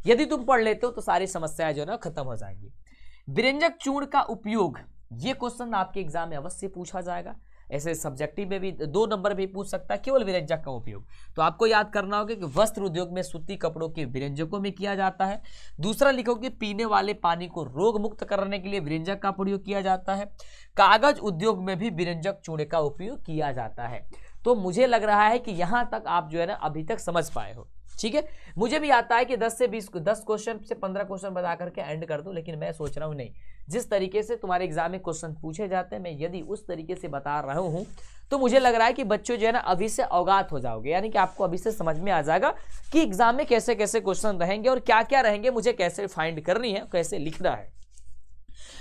यदि तुम पढ़ लेते हो तो सारी समस्याएं जो है ना खत्म हो जाएंगी। विरंजक चूर्ण का उपयोग, ये क्वेश्चन आपके एग्जाम में अवश्य पूछा जाएगा। ऐसे सब्जेक्टिव में भी 2 नंबर भी पूछ सकता है, केवल विरंजक का उपयोग। तो आपको याद करना होगा कि वस्त्र उद्योग में सूती कपड़ों के विरंजकों में किया जाता है। दूसरा लिखो कि पीने वाले पानी को रोग मुक्त करने के लिए विरंजक का प्रयोग किया जाता है। कागज उद्योग में भी विरंजक चूर्ण का उपयोग किया जाता है। तो मुझे लग रहा है कि यहां तक आप जो है ना अभी तक समझ पाए हो। ठीक है, मुझे भी आता है कि 10 क्वेश्चन से 15 क्वेश्चन बता करके एंड कर दूं, लेकिन मैं सोच रहा हूं नहीं, जिस तरीके से तुम्हारे एग्जाम में क्वेश्चन पूछे जाते हैं, मैं यदि उस तरीके से बता रहा हूं तो मुझे लग रहा है कि बच्चों जो है ना अभी से अवगात हो जाओगे। यानी कि आपको अभी से समझ में आ जाएगा कि एग्जाम में कैसे कैसे क्वेश्चन रहेंगे और क्या क्या रहेंगे, मुझे कैसे फाइंड करनी है, कैसे लिखना है।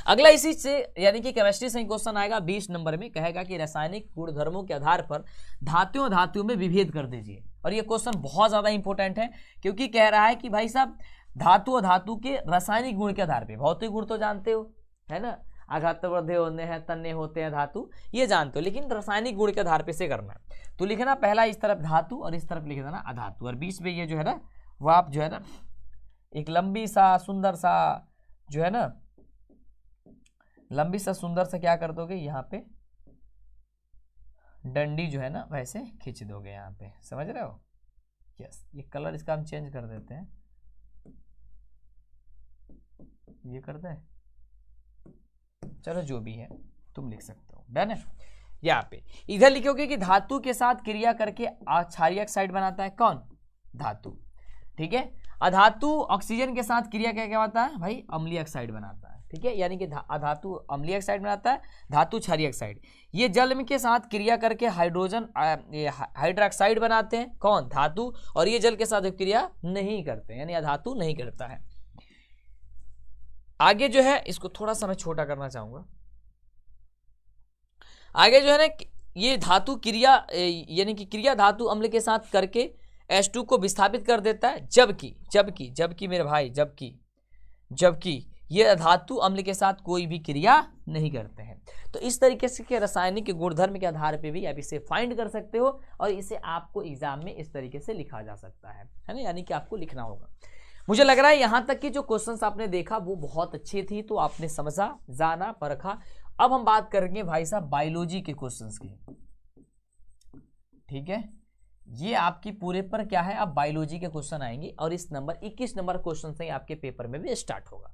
अगला इसी से यानी कि केमिस्ट्री से क्वेश्चन आएगा 20 नंबर में, कहेगा कि रासायनिक गुणधर्मों के आधार पर धातुओं में विभेद कर दीजिए। और ये क्वेश्चन बहुत ज्यादा इंपॉर्टेंट है क्योंकि कह रहा है कि भाई साहब धातु के रासायनिक गुण के आधार पर, भौतिक गुण तो जानते हो है ना, आघातवर्धे होते हैं, तन्य होते हैं धातु, ये जानते हो, लेकिन रासायनिक गुण के आधार पे से करना है। तो लिखना पहला इस तरफ धातु और इस तरफ लिख देना अधातु, और बीच में ये जो है ना वो आप जो है ना एक लंबी सा सुंदर सा जो है ना लंबी सा सुंदर सा क्या कर दोगे, यहाँ पे डंडी जो है ना वैसे खींच दोगे यहाँ पे, समझ रहे हो। यस, ये कलर इसका हम चेंज कर देते हैं, ये कर दें, चलो जो भी है तुम लिख सकते हो। डन है। यहाँ पे इधर लिखोगे कि धातु के साथ क्रिया करके क्षारीय ऑक्साइड बनाता है कौन, धातु। ठीक है, अधातु ऑक्सीजन के साथ क्रिया क्या कहलाता है भाई, अम्लीय ऑक्साइड बनाता है। ठीक है, यानी कि अधातु अम्लीय ऑक्साइड बनाता है, धातु क्षारीय ऑक्साइड। ये जल के साथ क्रिया करके हाइड्रोक्साइड बनाते हैं कौन, धातु, और ये जल के साथ क्रिया नहीं करते यानी अधातु नहीं करता है। आगे जो है इसको थोड़ा सा मैं छोटा करना चाहूंगा। आगे जो है ना ये धातु क्रिया यानी कि क्रिया धातु अम्ल के साथ करके H2 को विस्थापित कर देता है, जबकि मेरे भाई जबकि ये धातु अम्ल के साथ कोई भी क्रिया नहीं करते हैं। तो इस तरीके से के रासायनिक गुणधर्म के आधार पे भी आप इसे फाइंड कर सकते हो और इसे आपको एग्जाम में इस तरीके से लिखा जा सकता है ना, यानी कि आपको लिखना होगा। मुझे लग रहा है यहां तक की जो क्वेश्चंस आपने देखा वो बहुत अच्छी थी, तो आपने समझा, जाना, परखा। अब हम बात करेंगे भाई साहब बायोलॉजी के क्वेश्चंस की। ठीक है, ये आपकी पूरे पर क्या है, अब बायोलॉजी के क्वेश्चन आएंगे और इस नंबर 21 नंबर क्वेश्चन से आपके पेपर में भी स्टार्ट होगा।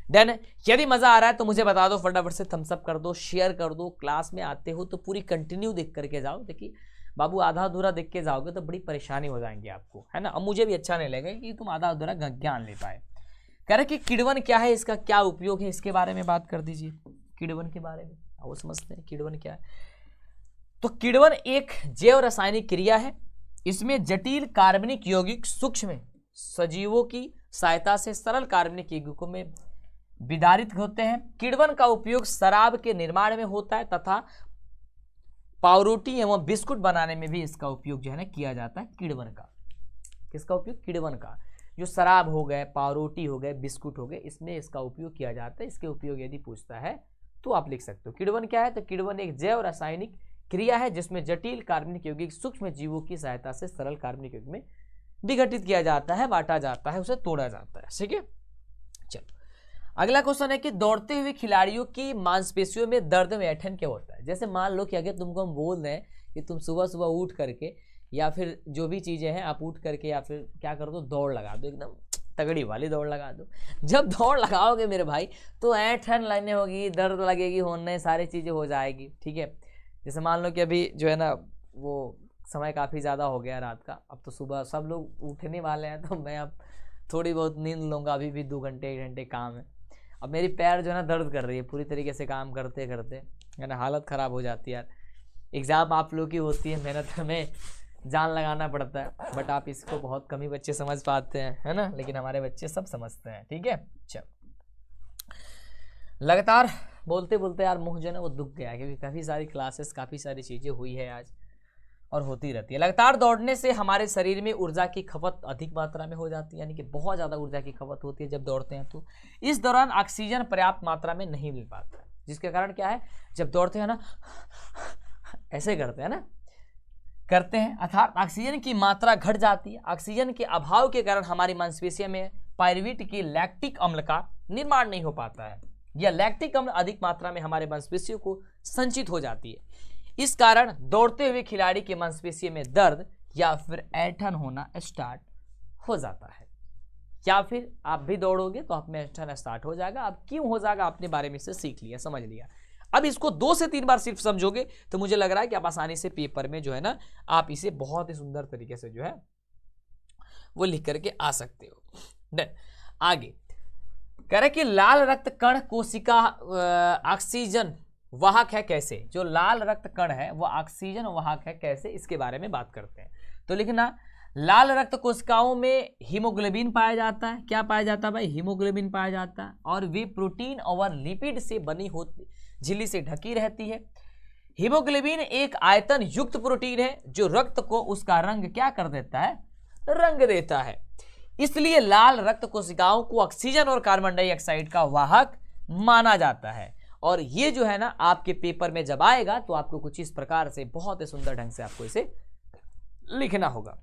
डन। यदि मजा आ रहा है तो मुझे बता दो, फटाफट से थम्स अप कर दो, शेयर कर दो। क्लास में आते हो तो पूरी कंटिन्यू देख करके जाओ, देखिए बाबू आधा अधूरा देख के जाओगे तो बड़ी परेशानी हो जाएंगी आपको, है ना। अब मुझे भी अच्छा नहीं लगेगा कि तुम आधा अधूरा ज्ञान ले पाए। कह रहे कि किण्वन क्या है, इसका क्या उपयोग है, इसके बारे में बात कर दीजिए। किण्वन के बारे में वो समझते हैं किण्वन क्या है। तो किण्वन एक जैव रासायनिक क्रिया है, इसमें जटिल कार्बनिक यौगिक सूक्ष्म सजीवों की सहायता से सरल कार्बनिक यौगिकों में विदारित होते हैं। किण्वन का उपयोग शराब के निर्माण में होता है तथा पावरोटी एवं बिस्कुट बनाने में भी इसका उपयोग जो है ना किया जाता है। किण्वन का, किसका उपयोग, किण्वन का। जो शराब हो गए, पावरोटी हो गए, बिस्कुट हो गए, इसमें इसका उपयोग किया जाता है। इसके उपयोग यदि पूछता है तो आप लिख सकते हो। किण्वन क्या है, तो किण्वन एक जैव रासायनिक क्रिया है जिसमें जटिल कार्बनिक यौगिक सूक्ष्म जीवों की सहायता से सरल कार्बनिक यौगिक में विघटित किया जाता है, बांटा जाता है, उसे तोड़ा जाता है। ठीक है, चलो अगला क्वेश्चन है कि दौड़ते हुए खिलाड़ियों की मांसपेशियों में दर्द में ऐंठन क्या होता है। जैसे मान लो कि अगर तुमको हम बोल दें कि तुम सुबह सुबह उठ करके या फिर जो भी चीज़ें हैं आप उठ करके या फिर क्या कर दो, दौड़ लगा दो, एकदम तगड़ी वाली दौड़ लगा दो। जब दौड़ लगाओगे मेरे भाई तो ऐंठन लगने होगी, दर्द लगेगी, होने सारी चीज़ें हो जाएगी। ठीक है, जैसे मान लो कि अभी जो है ना वो समय काफ़ी ज़्यादा हो गया रात का, अब तो सुबह सब लोग उठने वाले हैं, तो मैं अब थोड़ी बहुत नींद लूँगा, अभी भी 2 घंटे 1 घंटे काम है। अब मेरी पैर जो है ना दर्द कर रही है पूरी तरीके से काम करते करते, है ना, हालत ख़राब हो जाती है यार। एग्ज़ाम आप लोग की होती है, मेहनत हमें जान लगाना पड़ता है, बट आप इसको बहुत कम ही बच्चे समझ पाते हैं, है ना, लेकिन हमारे बच्चे सब समझते हैं। ठीक है, चल लगातार बोलते बोलते यार मुँह जो है ना वो दुख गया, क्योंकि काफ़ी सारी क्लासेस, काफ़ी सारी चीज़ें हुई है आज और होती रहती है। लगातार दौड़ने से हमारे शरीर में ऊर्जा की खपत अधिक मात्रा में हो जाती है, यानी कि बहुत ज़्यादा ऊर्जा की खपत होती है जब दौड़ते हैं। तो इस दौरान ऑक्सीजन पर्याप्त मात्रा में नहीं मिल पाता है, जिसके कारण क्या है, जब दौड़ते हैं ना ऐसे करते हैं ना, करते हैं, अर्थात ऑक्सीजन की मात्रा घट जाती है। ऑक्सीजन के अभाव के कारण हमारी मांसपेशियों में पायरुवेट की लैक्टिक अम्ल का निर्माण नहीं हो पाता है, या लैक्टिक अम्ल अधिक मात्रा में हमारे मांसपेशियों को संचित हो जाती है। इस कारण दौड़ते हुए खिलाड़ी के मांसपेशियों में दर्द या फिर ऐंठन होना स्टार्ट हो जाता है। या फिर आप भी दौड़ोगे तो आप में ऐंठन स्टार्ट हो जाएगा। अब क्यों हो जाएगा आपने बारे में से सीख लिया, समझ लिया। अब इसको 2 से 3 बार सिर्फ समझोगे तो मुझे लग रहा है कि आप आसानी से पेपर में जो है ना आप इसे बहुत ही सुंदर तरीके से जो है वो लिख करके आ सकते हो। डन, आगे कह रहे कि लाल रक्त कण कोशिका ऑक्सीजन वाहक है कैसे। जो लाल रक्त कण है वो ऑक्सीजन वाहक है कैसे, इसके बारे में बात करते हैं। तो लिखना, लाल रक्त कोशिकाओं में हीमोग्लोबिन पाया जाता है। क्या पाया जाता है भाई, हीमोग्लोबिन पाया जाता है, और वे प्रोटीन और लिपिड से बनी होती, झिल्ली से ढकी रहती है। हीमोग्लोबिन एक आयतन युक्त प्रोटीन है जो रक्त को उसका रंग क्या कर देता है, रंग देता है। इसलिए लाल रक्त कोशिकाओं को ऑक्सीजन और कार्बन डाइऑक्साइड का वाहक माना जाता है। और ये जो है ना आपके पेपर में जब आएगा तो आपको कुछ इस प्रकार से बहुत ही सुंदर ढंग से आपको इसे लिखना होगा।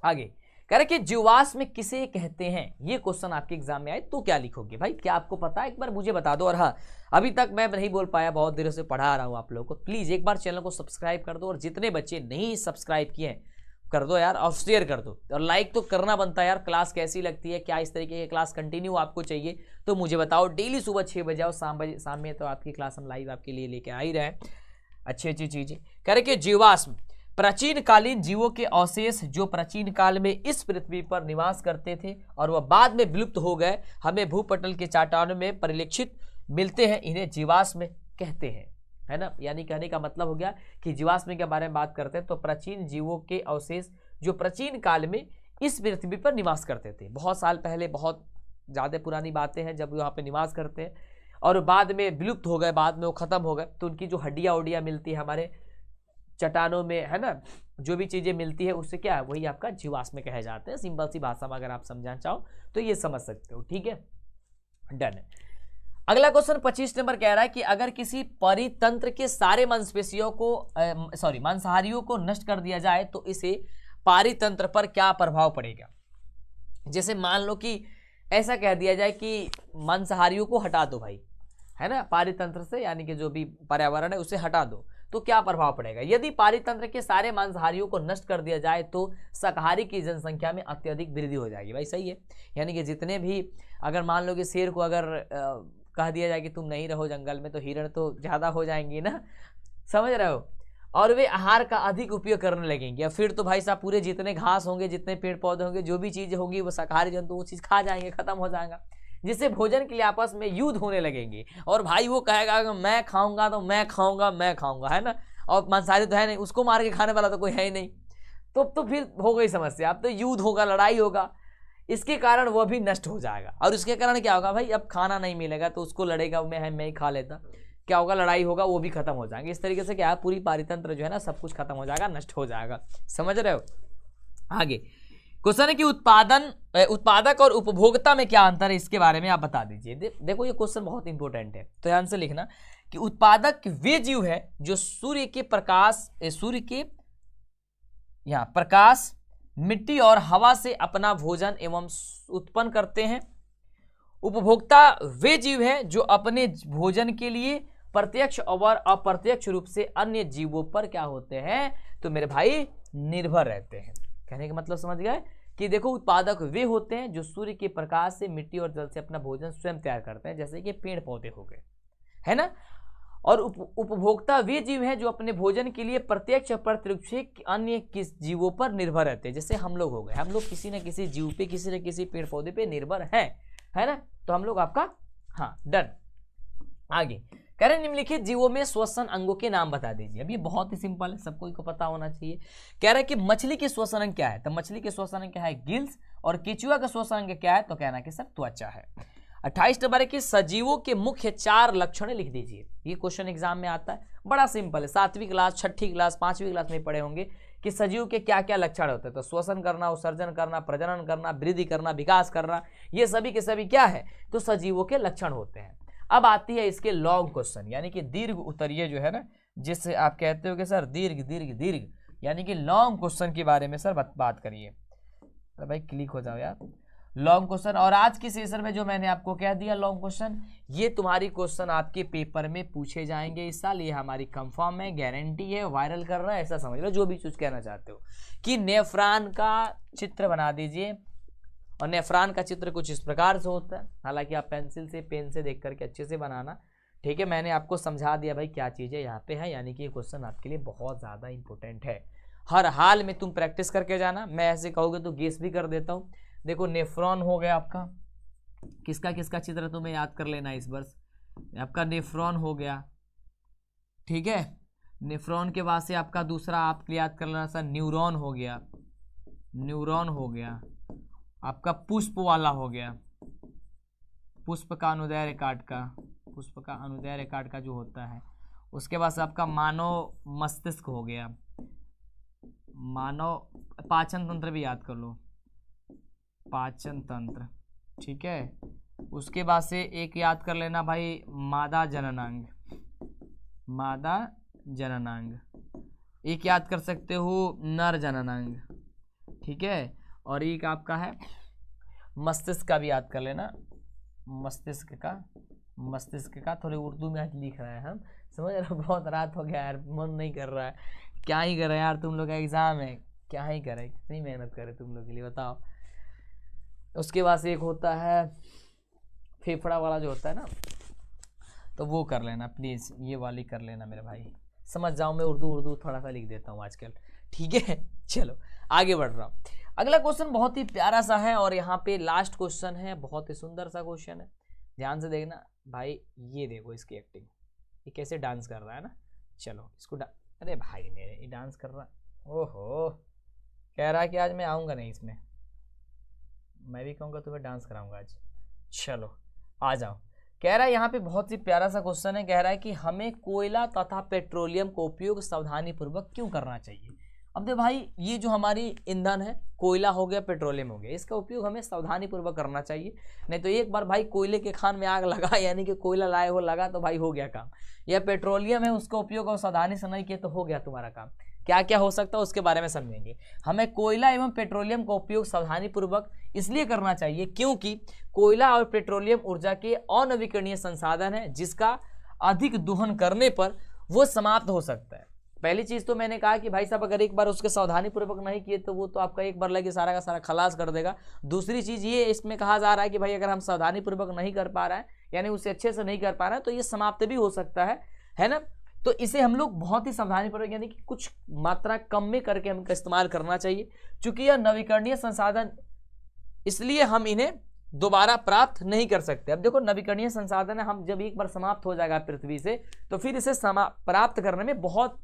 आगे कह रहे कि जीवाश्म किसे कहते हैं, ये क्वेश्चन आपके एग्जाम में आए तो क्या लिखोगे भाई, क्या आपको पता है, एक बार मुझे बता दो। और हाँ, अभी तक मैं नहीं बोल पाया, बहुत देर से पढ़ा रहा हूं आप लोगों को, प्लीज एक बार चैनल को सब्सक्राइब कर दो, और जितने बच्चे नहीं सब्सक्राइब किए हैं कर दो यार, और शेयर कर दो, और लाइक तो करना बनता है यार। क्लास कैसी लगती है, क्या इस तरीके की क्लास कंटिन्यू आपको चाहिए तो मुझे बताओ। डेली सुबह 6 बजे आओ, शाम में तो आपकी क्लास हम लाइव आपके लिए लेके आ ही रहे हैं, अच्छी चीजें। कह रहे कि जीवाश्म प्राचीन कालीन जीवों के अवशेष जो प्राचीन काल में इस पृथ्वी पर निवास करते थे और वह बाद में विलुप्त हो गए, हमें भूपटल के चट्टानों में परिलक्षित मिलते हैं, इन्हें जीवाश्म कहते हैं, है ना। यानी कहने का मतलब हो गया कि जीवाश्म के बारे में बात करते हैं तो प्राचीन जीवों के अवशेष जो प्राचीन काल में इस पृथ्वी पर निवास करते थे, बहुत साल पहले, बहुत ज़्यादा पुरानी बातें हैं जब यहाँ पे निवास करते हैं और बाद में विलुप्त हो गए, बाद में वो खत्म हो गए, तो उनकी जो हड्डियाँ उड्डियाँ मिलती है हमारे चट्टानों में, है ना, जो भी चीज़ें मिलती है उससे क्या है, वही आपका जीवाश्म कहे जाते हैं। सिंपल सी भाषा में अगर आप समझना चाहो तो ये समझ सकते हो, ठीक है, डन। अगला क्वेश्चन 25 नंबर कह रहा है कि अगर किसी परितंत्र के सारे मांसपेशियों को मांसाहारियों को नष्ट कर दिया जाए तो इसे पारितंत्र पर क्या प्रभाव पड़ेगा। जैसे मान लो कि ऐसा कह दिया जाए कि मांसाहारियों को हटा दो भाई, है ना, पारितंत्र से, यानी कि जो भी पर्यावरण है उसे हटा दो, तो क्या प्रभाव पड़ेगा। यदि पारितंत्र के सारे मांसाहारियों को नष्ट कर दिया जाए तो शाकाहारी की जनसंख्या में अत्यधिक वृद्धि हो जाएगी। भाई सही है, यानी कि जितने भी, अगर मान लो कि शेर को अगर कह दिया जाए कि तुम नहीं रहो जंगल में, तो हिरण तो ज़्यादा हो जाएंगी ना, समझ रहे हो। और वे आहार का अधिक उपयोग करने लगेंगे। फिर तो भाई साहब पूरे जितने घास होंगे, जितने पेड़ पौधे होंगे, जो भी चीज़ें होंगी वो शाकाहारी जंतु वो चीज़ खा जाएंगे, खत्म हो जाएगा, जिससे भोजन के लिए आपस में युद्ध होने लगेंगे। और भाई वो कहेगा कि मैं खाऊंगा तो मैं खाऊंगा, मैं खाऊंगा, है ना, और मांसाहारी तो है नहीं, उसको मार के खाने वाला तो कोई है ही नहीं। तो फिर हो गई समस्या, अब तो युद्ध होगा, लड़ाई होगा, इसके कारण वह भी नष्ट हो जाएगा। और उसके कारण क्या होगा भाई, अब खाना नहीं मिलेगा तो उसको लड़ेगा, मैं ही खा लेता, क्या होगा, लड़ाई होगा, वो भी खत्म हो जाएंगे। इस तरीके से क्या है, पूरी पारितंत्र जो है ना सब कुछ खत्म हो जाएगा, नष्ट हो जाएगा। समझ रहे हो। आगे क्वेश्चन है कि उत्पादक और उपभोक्ता में क्या अंतर है, इसके बारे में आप बता दीजिए। देखो ये क्वेश्चन बहुत इंपॉर्टेंट है, तो ध्यान से लिखना कि उत्पादक वे जीव है जो सूर्य के प्रकाश, मिट्टी और हवा से अपना भोजन एवं उत्पन्न करते हैं। उपभोक्ता वे जीव हैं जो अपने भोजन के लिए प्रत्यक्ष और अप्रत्यक्ष रूप से अन्य जीवों पर क्या होते हैं, तो मेरे भाई निर्भर रहते हैं। कहने का मतलब समझ गए कि देखो उत्पादक वे होते हैं जो सूर्य के प्रकाश से, मिट्टी और जल से अपना भोजन स्वयं तैयार करते हैं, जैसे कि पेड़ पौधे हो गए, है ना। और उपभोक्ता वे जीव हैं जो अपने भोजन के लिए प्रत्यक्ष अप्रत्यक्ष रूप से अन्य किस जीवों पर निर्भर रहते हैं, जैसे हम लोग हो गए, हम लोग किसी न किसी जीव पे, किसी न किसी पेड़ पौधे पे निर्भर हैं, है ना। तो हम लोग आपका हाँ डन। आगे कह रहे निम्नलिखित जीवों में श्वसन अंगों के नाम बता दीजिए। अब ये बहुत ही सिंपल है, सबको को पता होना चाहिए। कह रहा है कि मछली के श्वसन अंग क्या है, तो मछली के श्वसन अंग क्या है, गिल्स, और केचुआ का श्वसन अंग क्या है, तो कहना कि सर त्वचा है। 28 नंबर के सजीवों के मुख्य 4 लक्षण लिख दीजिए। ये क्वेश्चन एग्जाम में आता है, बड़ा सिंपल है, 7वीं क्लास, 6ठी क्लास, 5वीं क्लास में पढ़े होंगे कि सजीव के क्या क्या लक्षण होते हैं। तो श्वसन करना, उत्सर्जन करना, प्रजनन करना, वृद्धि करना, विकास करना, ये सभी के सभी क्या है, तो सजीवों के लक्षण होते हैं। अब आती है इसके लॉन्ग क्वेश्चन, यानी कि दीर्घ उत्तरीय जो है ना, जिससे आप कहते हो कि सर दीर्घ दीर्घ दीर्घ, यानी कि लॉन्ग क्वेश्चन के बारे में सर बात करिए। तो भाई क्लिक हो जाओ यार, लॉन्ग क्वेश्चन। और आज के सेशन में जो मैंने आपको कह दिया लॉन्ग क्वेश्चन, ये तुम्हारी क्वेश्चन आपके पेपर में पूछे जाएंगे इस साल, ये हमारी कंफर्म है, गारंटी है, वायरल कर रहा है, ऐसा समझ लो, जो भी चीज कहना चाहते हो। कि नेफ्रॉन का चित्र बना दीजिए, और नेफ्रॉन का चित्र कुछ इस प्रकार से होता है, हालांकि आप पेंसिल से, पेन से देख करके अच्छे से बनाना, ठीक है। मैंने आपको समझा दिया भाई क्या चीज़ें यहाँ पे है, यानी कि ये क्वेश्चन आपके लिए बहुत ज़्यादा इंपॉर्टेंट है। हर हाल में तुम प्रैक्टिस करके जाना, मैं ऐसे कहोगे तो गेस भी कर देता हूँ। देखो नेफ्रॉन हो गया आपका, किसका किसका चित्र तुम्हें याद कर लेना इस वर्ष, आपका नेफ्रॉन हो गया, ठीक है। नेफ्रॉन के बाद से आपका दूसरा आप याद कर लेना सर न्यूरॉन हो गया, न्यूरॉन हो गया, आपका पुष्प वाला हो गया, पुष्प का अनुदैर्घ्य रेखाट का, पुष्प का अनुदैर्घ्य रेखाट का जो होता है। उसके बाद से आपका मानव मस्तिष्क हो गया, मानव पाचन तंत्र भी याद कर लो, पाचन तंत्र, ठीक है। उसके बाद से एक याद कर लेना भाई मादा जननांग, मादा जननांग, एक याद कर सकते हो नर जननांग, ठीक है। और एक आपका है मस्तिष्क का भी याद कर लेना, मस्तिष्क का थोड़ी उर्दू में आज लिख रहा है हम, समझ रहे हो, बहुत रात हो गया यार, मन नहीं कर रहा है, क्या ही करें यार, तुम लोग का एग्जाम है, क्या ही करें, कितनी मेहनत करें तुम लोग के लिए बताओ। उसके बाद से एक होता है फेफड़ा वाला जो होता है ना, तो वो कर लेना प्लीज़, ये वाली कर लेना मेरे भाई, समझ जाओ, मैं उर्दू थोड़ा सा लिख देता हूँ आजकल, ठीक है। चलो आगे बढ़ रहा हूँ। अगला क्वेश्चन बहुत ही प्यारा सा है, और यहाँ पे लास्ट क्वेश्चन है, बहुत ही सुंदर सा क्वेश्चन है, ध्यान से देखना भाई। ये देखो इसकी एक्टिंग, ये कैसे डांस कर रहा है ना, चलो इसको अरे भाई मेरे ये डांस कर रहा, ओहो, कह रहा है कि आज मैं आऊँगा नहीं इसमें, मैं भी कहूँगा तुम्हें डांस कराऊंगा आज, चलो आ जाओ। कह रहा है यहाँ पे बहुत ही प्यारा सा क्वेश्चन है, कह रहा है कि हमें कोयला तथा पेट्रोलियम का उपयोग सावधानी पूर्वक क्यों करना चाहिए। अब दे भाई ये जो हमारी ईंधन है, कोयला हो गया, पेट्रोलियम हो गया, इसका उपयोग हमें सावधानी पूर्वक करना चाहिए, नहीं तो एक बार भाई कोयले के खान में आग लगा, यानी कि कोयला लाए हो लगा तो भाई हो गया काम। यह पेट्रोलियम है, उसका उपयोग और सावधानी से नहीं किया तो हो गया तुम्हारा काम। क्या क्या हो सकता है उसके बारे में समझेंगे। हमें कोयला एवं पेट्रोलियम का उपयोग सावधानी पूर्वक इसलिए करना चाहिए क्योंकि कोयला और पेट्रोलियम ऊर्जा के अनवीकरणीय संसाधन है, जिसका अधिक दोहन करने पर वो समाप्त हो सकता है। पहली चीज तो मैंने कहा कि भाई साहब अगर एक बार उसके सावधानी पूर्वक नहीं किए तो वो तो आपका एक बार लगे सारा का सारा खलास कर देगा। दूसरी चीज ये इसमें कहा जा रहा है कि भाई अगर हम सावधानी पूर्वक नहीं कर पा रहे हैं, यानी उसे अच्छे से नहीं कर पा रहे हैं, तो ये समाप्त भी हो सकता है ना। तो इसे हम लोग बहुत ही सावधानीपूर्वक यानी कि कुछ मात्रा कम में करके हमका इस्तेमाल करना चाहिए, क्योंकि यह नवीकरणीय संसाधन, इसलिए हम इन्हें दोबारा प्राप्त नहीं कर सकते। अब देखो नवीकरणीय संसाधन है, हम जब एक बार समाप्त हो जाएगा पृथ्वी से तो फिर इसे प्राप्त करने में बहुत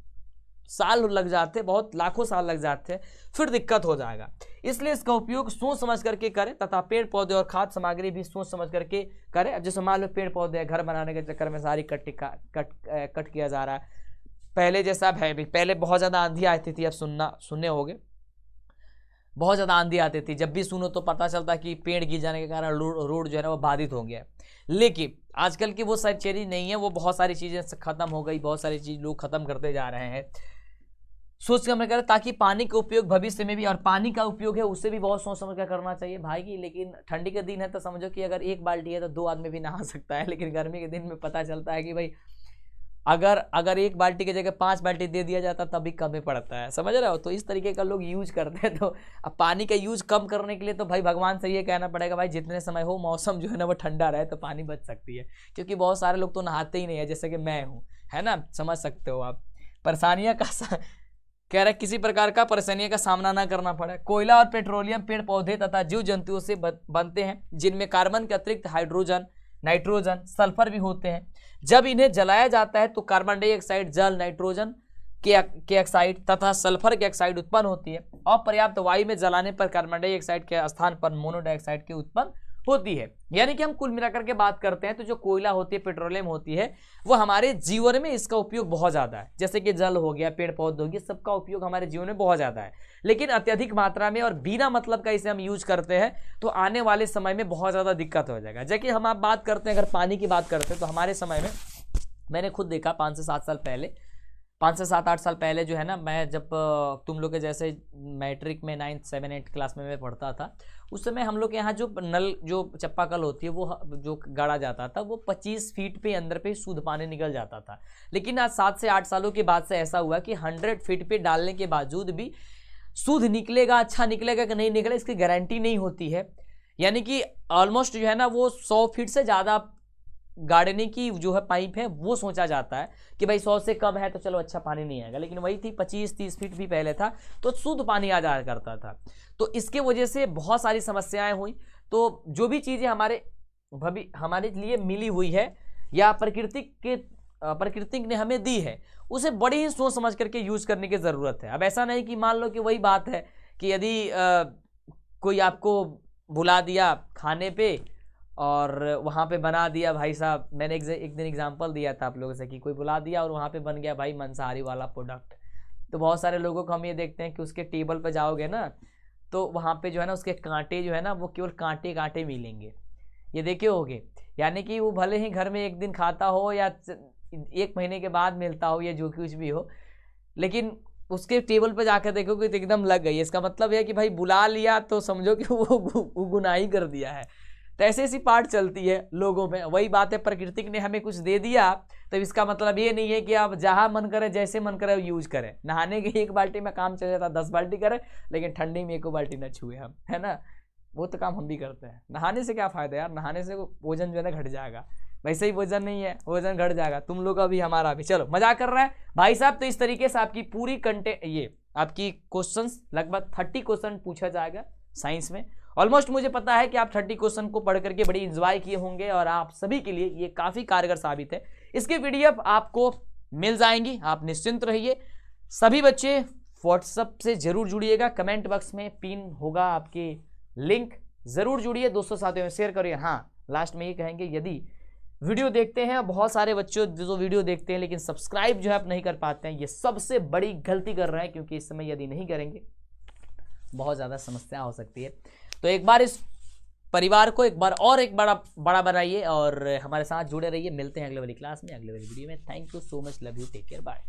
साल लग जाते, बहुत लाखों साल लग जाते, फिर दिक्कत हो जाएगा। इसलिए इसका उपयोग सोच समझ करके करें तथा पेड़ पौधे और खाद्य सामग्री भी सोच समझ करके करें। अब जैसे मान लो पेड़ पौधे घर बनाने के चक्कर में सारी कट किया जा रहा है, पहले जैसा है भी, पहले बहुत ज्यादा आंधी आती थी, अब सुनने होगे बहुत ज़्यादा आंधी आती थी, जब भी सुनो तो पता चलता कि पेड़ गिर जाने के कारण रोड जो है ना वो बाधित हो गया है। लेकिन आजकल की वो सारी चीज़ें नहीं है, वो बहुत सारी चीज़ें खत्म हो गई, बहुत सारी चीज़ लोग खत्म करते जा रहे हैं। सोच के हमें करें ताकि पानी का उपयोग भविष्य में भी, और पानी का उपयोग है उसे भी बहुत सोच समझ कर करना चाहिए भाई की। लेकिन ठंडी के दिन है तो समझो कि अगर एक बाल्टी है तो 2 आदमी भी नहा सकता है, लेकिन गर्मी के दिन में पता चलता है कि भाई अगर एक बाल्टी की जगह 5 बाल्टी दे दिया जाता तब भी कम ही पड़ता है, समझ रहे हो। तो इस तरीके का लोग यूज करते हैं। तो अब पानी का यूज कम करने के लिए तो भाई भगवान से ये कहना पड़ेगा भाई जितने समय हो मौसम जो है ना वो ठंडा रहे तो पानी बच सकती है, क्योंकि बहुत सारे लोग तो नहाते ही नहीं है, जैसे कि मैं हूँ, है ना, समझ सकते हो आप। परेशानियाँ का कह रहे किसी प्रकार का परेशानियों का सामना ना करना पड़े। कोयला और पेट्रोलियम पेड़ पौधे तथा जीव जंतुओं से बनते हैं, जिनमें कार्बन के अतिरिक्त हाइड्रोजन, नाइट्रोजन, सल्फर भी होते हैं। जब इन्हें जलाया जाता है तो कार्बन डाइऑक्साइड, जल, नाइट्रोजन के ऑक्साइड तथा सल्फर के ऑक्साइड उत्पन्न होती है। अपर्याप्त वायु में जलाने पर कार्बन डाइऑक्साइड के स्थान पर मोनोडाइऑक्साइड की उत्पन्न होती है। यानी कि हम कुल मिलाकर के बात करते हैं तो जो कोयला होती है, पेट्रोलियम होती है, वो हमारे जीवन में इसका उपयोग बहुत ज़्यादा है। जैसे कि जल हो गया, पेड़ पौधे हो गए, सबका उपयोग हमारे जीवन में बहुत ज़्यादा है। लेकिन अत्यधिक मात्रा में और बिना मतलब का इसे हम यूज करते हैं तो आने वाले समय में बहुत ज़्यादा दिक्कत हो जाएगा। जैसे कि हम आप बात करते हैं, अगर पानी की बात करते हैं तो हमारे समय में मैंने खुद देखा 5 से 7 साल पहले, 5 से 7-8 साल पहले जो है ना, मैं जब तुम लोग के जैसे मैट्रिक में 9th 7th 8th क्लास में मैं पढ़ता था, उस समय हम लोग के यहाँ जो नल, जो चापाकल होती है, वो जो गाड़ा जाता था वो 25 फीट पे अंदर पे शुद्ध पानी निकल जाता था। लेकिन आज 7 से 8 सालों के बाद से ऐसा हुआ कि 100 फीट पे डालने के बावजूद भी शुद्ध निकलेगा, अच्छा निकलेगा कि नहीं निकलेगा, इसकी गारंटी नहीं होती है। यानी कि ऑलमोस्ट जो है ना वो 100 फीट से ज़्यादा गाड़ने की जो है पाइप है वो सोचा जाता है कि भाई 100 से कम है तो चलो अच्छा पानी नहीं आएगा, लेकिन वही थी 25-30 फीट भी पहले था तो शुद्ध पानी आ जाया करता था। तो इसके वजह से बहुत सारी समस्याएं हुई। तो जो भी चीज़ें हमारे लिए मिली हुई है या प्रकृति ने हमें दी है, उसे बड़ी ही सोच समझ करके यूज करने की ज़रूरत है। अब ऐसा नहीं कि मान लो कि वही बात है कि यदि कोई आपको बुला दिया खाने पे और वहाँ पे बना दिया, भाई साहब मैंने एक दिन एग्जांपल दिया था आप लोगों से कि कोई बुला दिया और वहाँ पे बन गया भाई मांसाहारी वाला प्रोडक्ट। तो बहुत सारे लोगों को हम ये देखते हैं कि उसके टेबल पे जाओगे ना तो वहाँ पे जो है ना उसके कांटे जो है ना वो केवल कांटे कांटे मिलेंगे, ये देखे होगे। यानी कि वो भले ही घर में एक दिन खाता हो या 1 महीने के बाद मिलता हो या जो कुछ भी हो, लेकिन उसके टेबल पे जाकर देखोगे तो एकदम लग गई। इसका मतलब है कि भाई बुला लिया तो समझो कि वो गुनाही कर दिया है। तो ऐसी पार्ट चलती है लोगों में। वही बात है, प्रकृति ने हमें कुछ दे दिया तो इसका मतलब ये नहीं है कि आप जहां मन करे जैसे मन करे यूज करें। नहाने की 1 बाल्टी में काम चल जाता 10 बाल्टी करें, लेकिन ठंडी में 1 बाल्टी न छुए हम, है ना। वो तो काम हम भी करते हैं। नहाने से क्या फायदा यार, नहाने से वजन जो है ना घट जाएगा, वैसे ही वजन नहीं है, वजन घट जाएगा, तुम लोग का भी हमारा भी। चलो मजाक कर रहा है भाई साहब। तो इस तरीके से आपकी पूरी कंटेंट, ये आपकी क्वेश्चंस लगभग 30 क्वेश्चन पूछा जाएगा साइंस में। ऑलमोस्ट मुझे पता है कि आप 30 क्वेश्चन को पढ़ करके बड़ी इंजॉय किए होंगे और आप सभी के लिए ये काफी कारगर साबित है। इसकी पीडीएफ आपको मिल जाएंगी, आप निश्चिंत रहिए। सभी बच्चे व्हाट्सएप से जरूर जुड़िएगा, कमेंट बॉक्स में पिन होगा आपके लिंक, जरूर जुड़िए, दोस्तों साथियों में शेयर करिए। हाँ लास्ट में ये कहेंगे, यदि वीडियो देखते हैं, बहुत सारे बच्चों जो वीडियो देखते हैं लेकिन सब्सक्राइब जो है आप नहीं कर पाते हैं, ये सबसे बड़ी गलती कर रहे हैं, क्योंकि इस समय यदि नहीं करेंगे बहुत ज़्यादा समस्या हो सकती है। तो एक बार इस परिवार को एक बड़ा बनाइए और हमारे साथ जुड़े रहिए। मिलते हैं अगले वाली क्लास में, अगले वाली वीडियो में। Thank you so much, love you, take care, bye.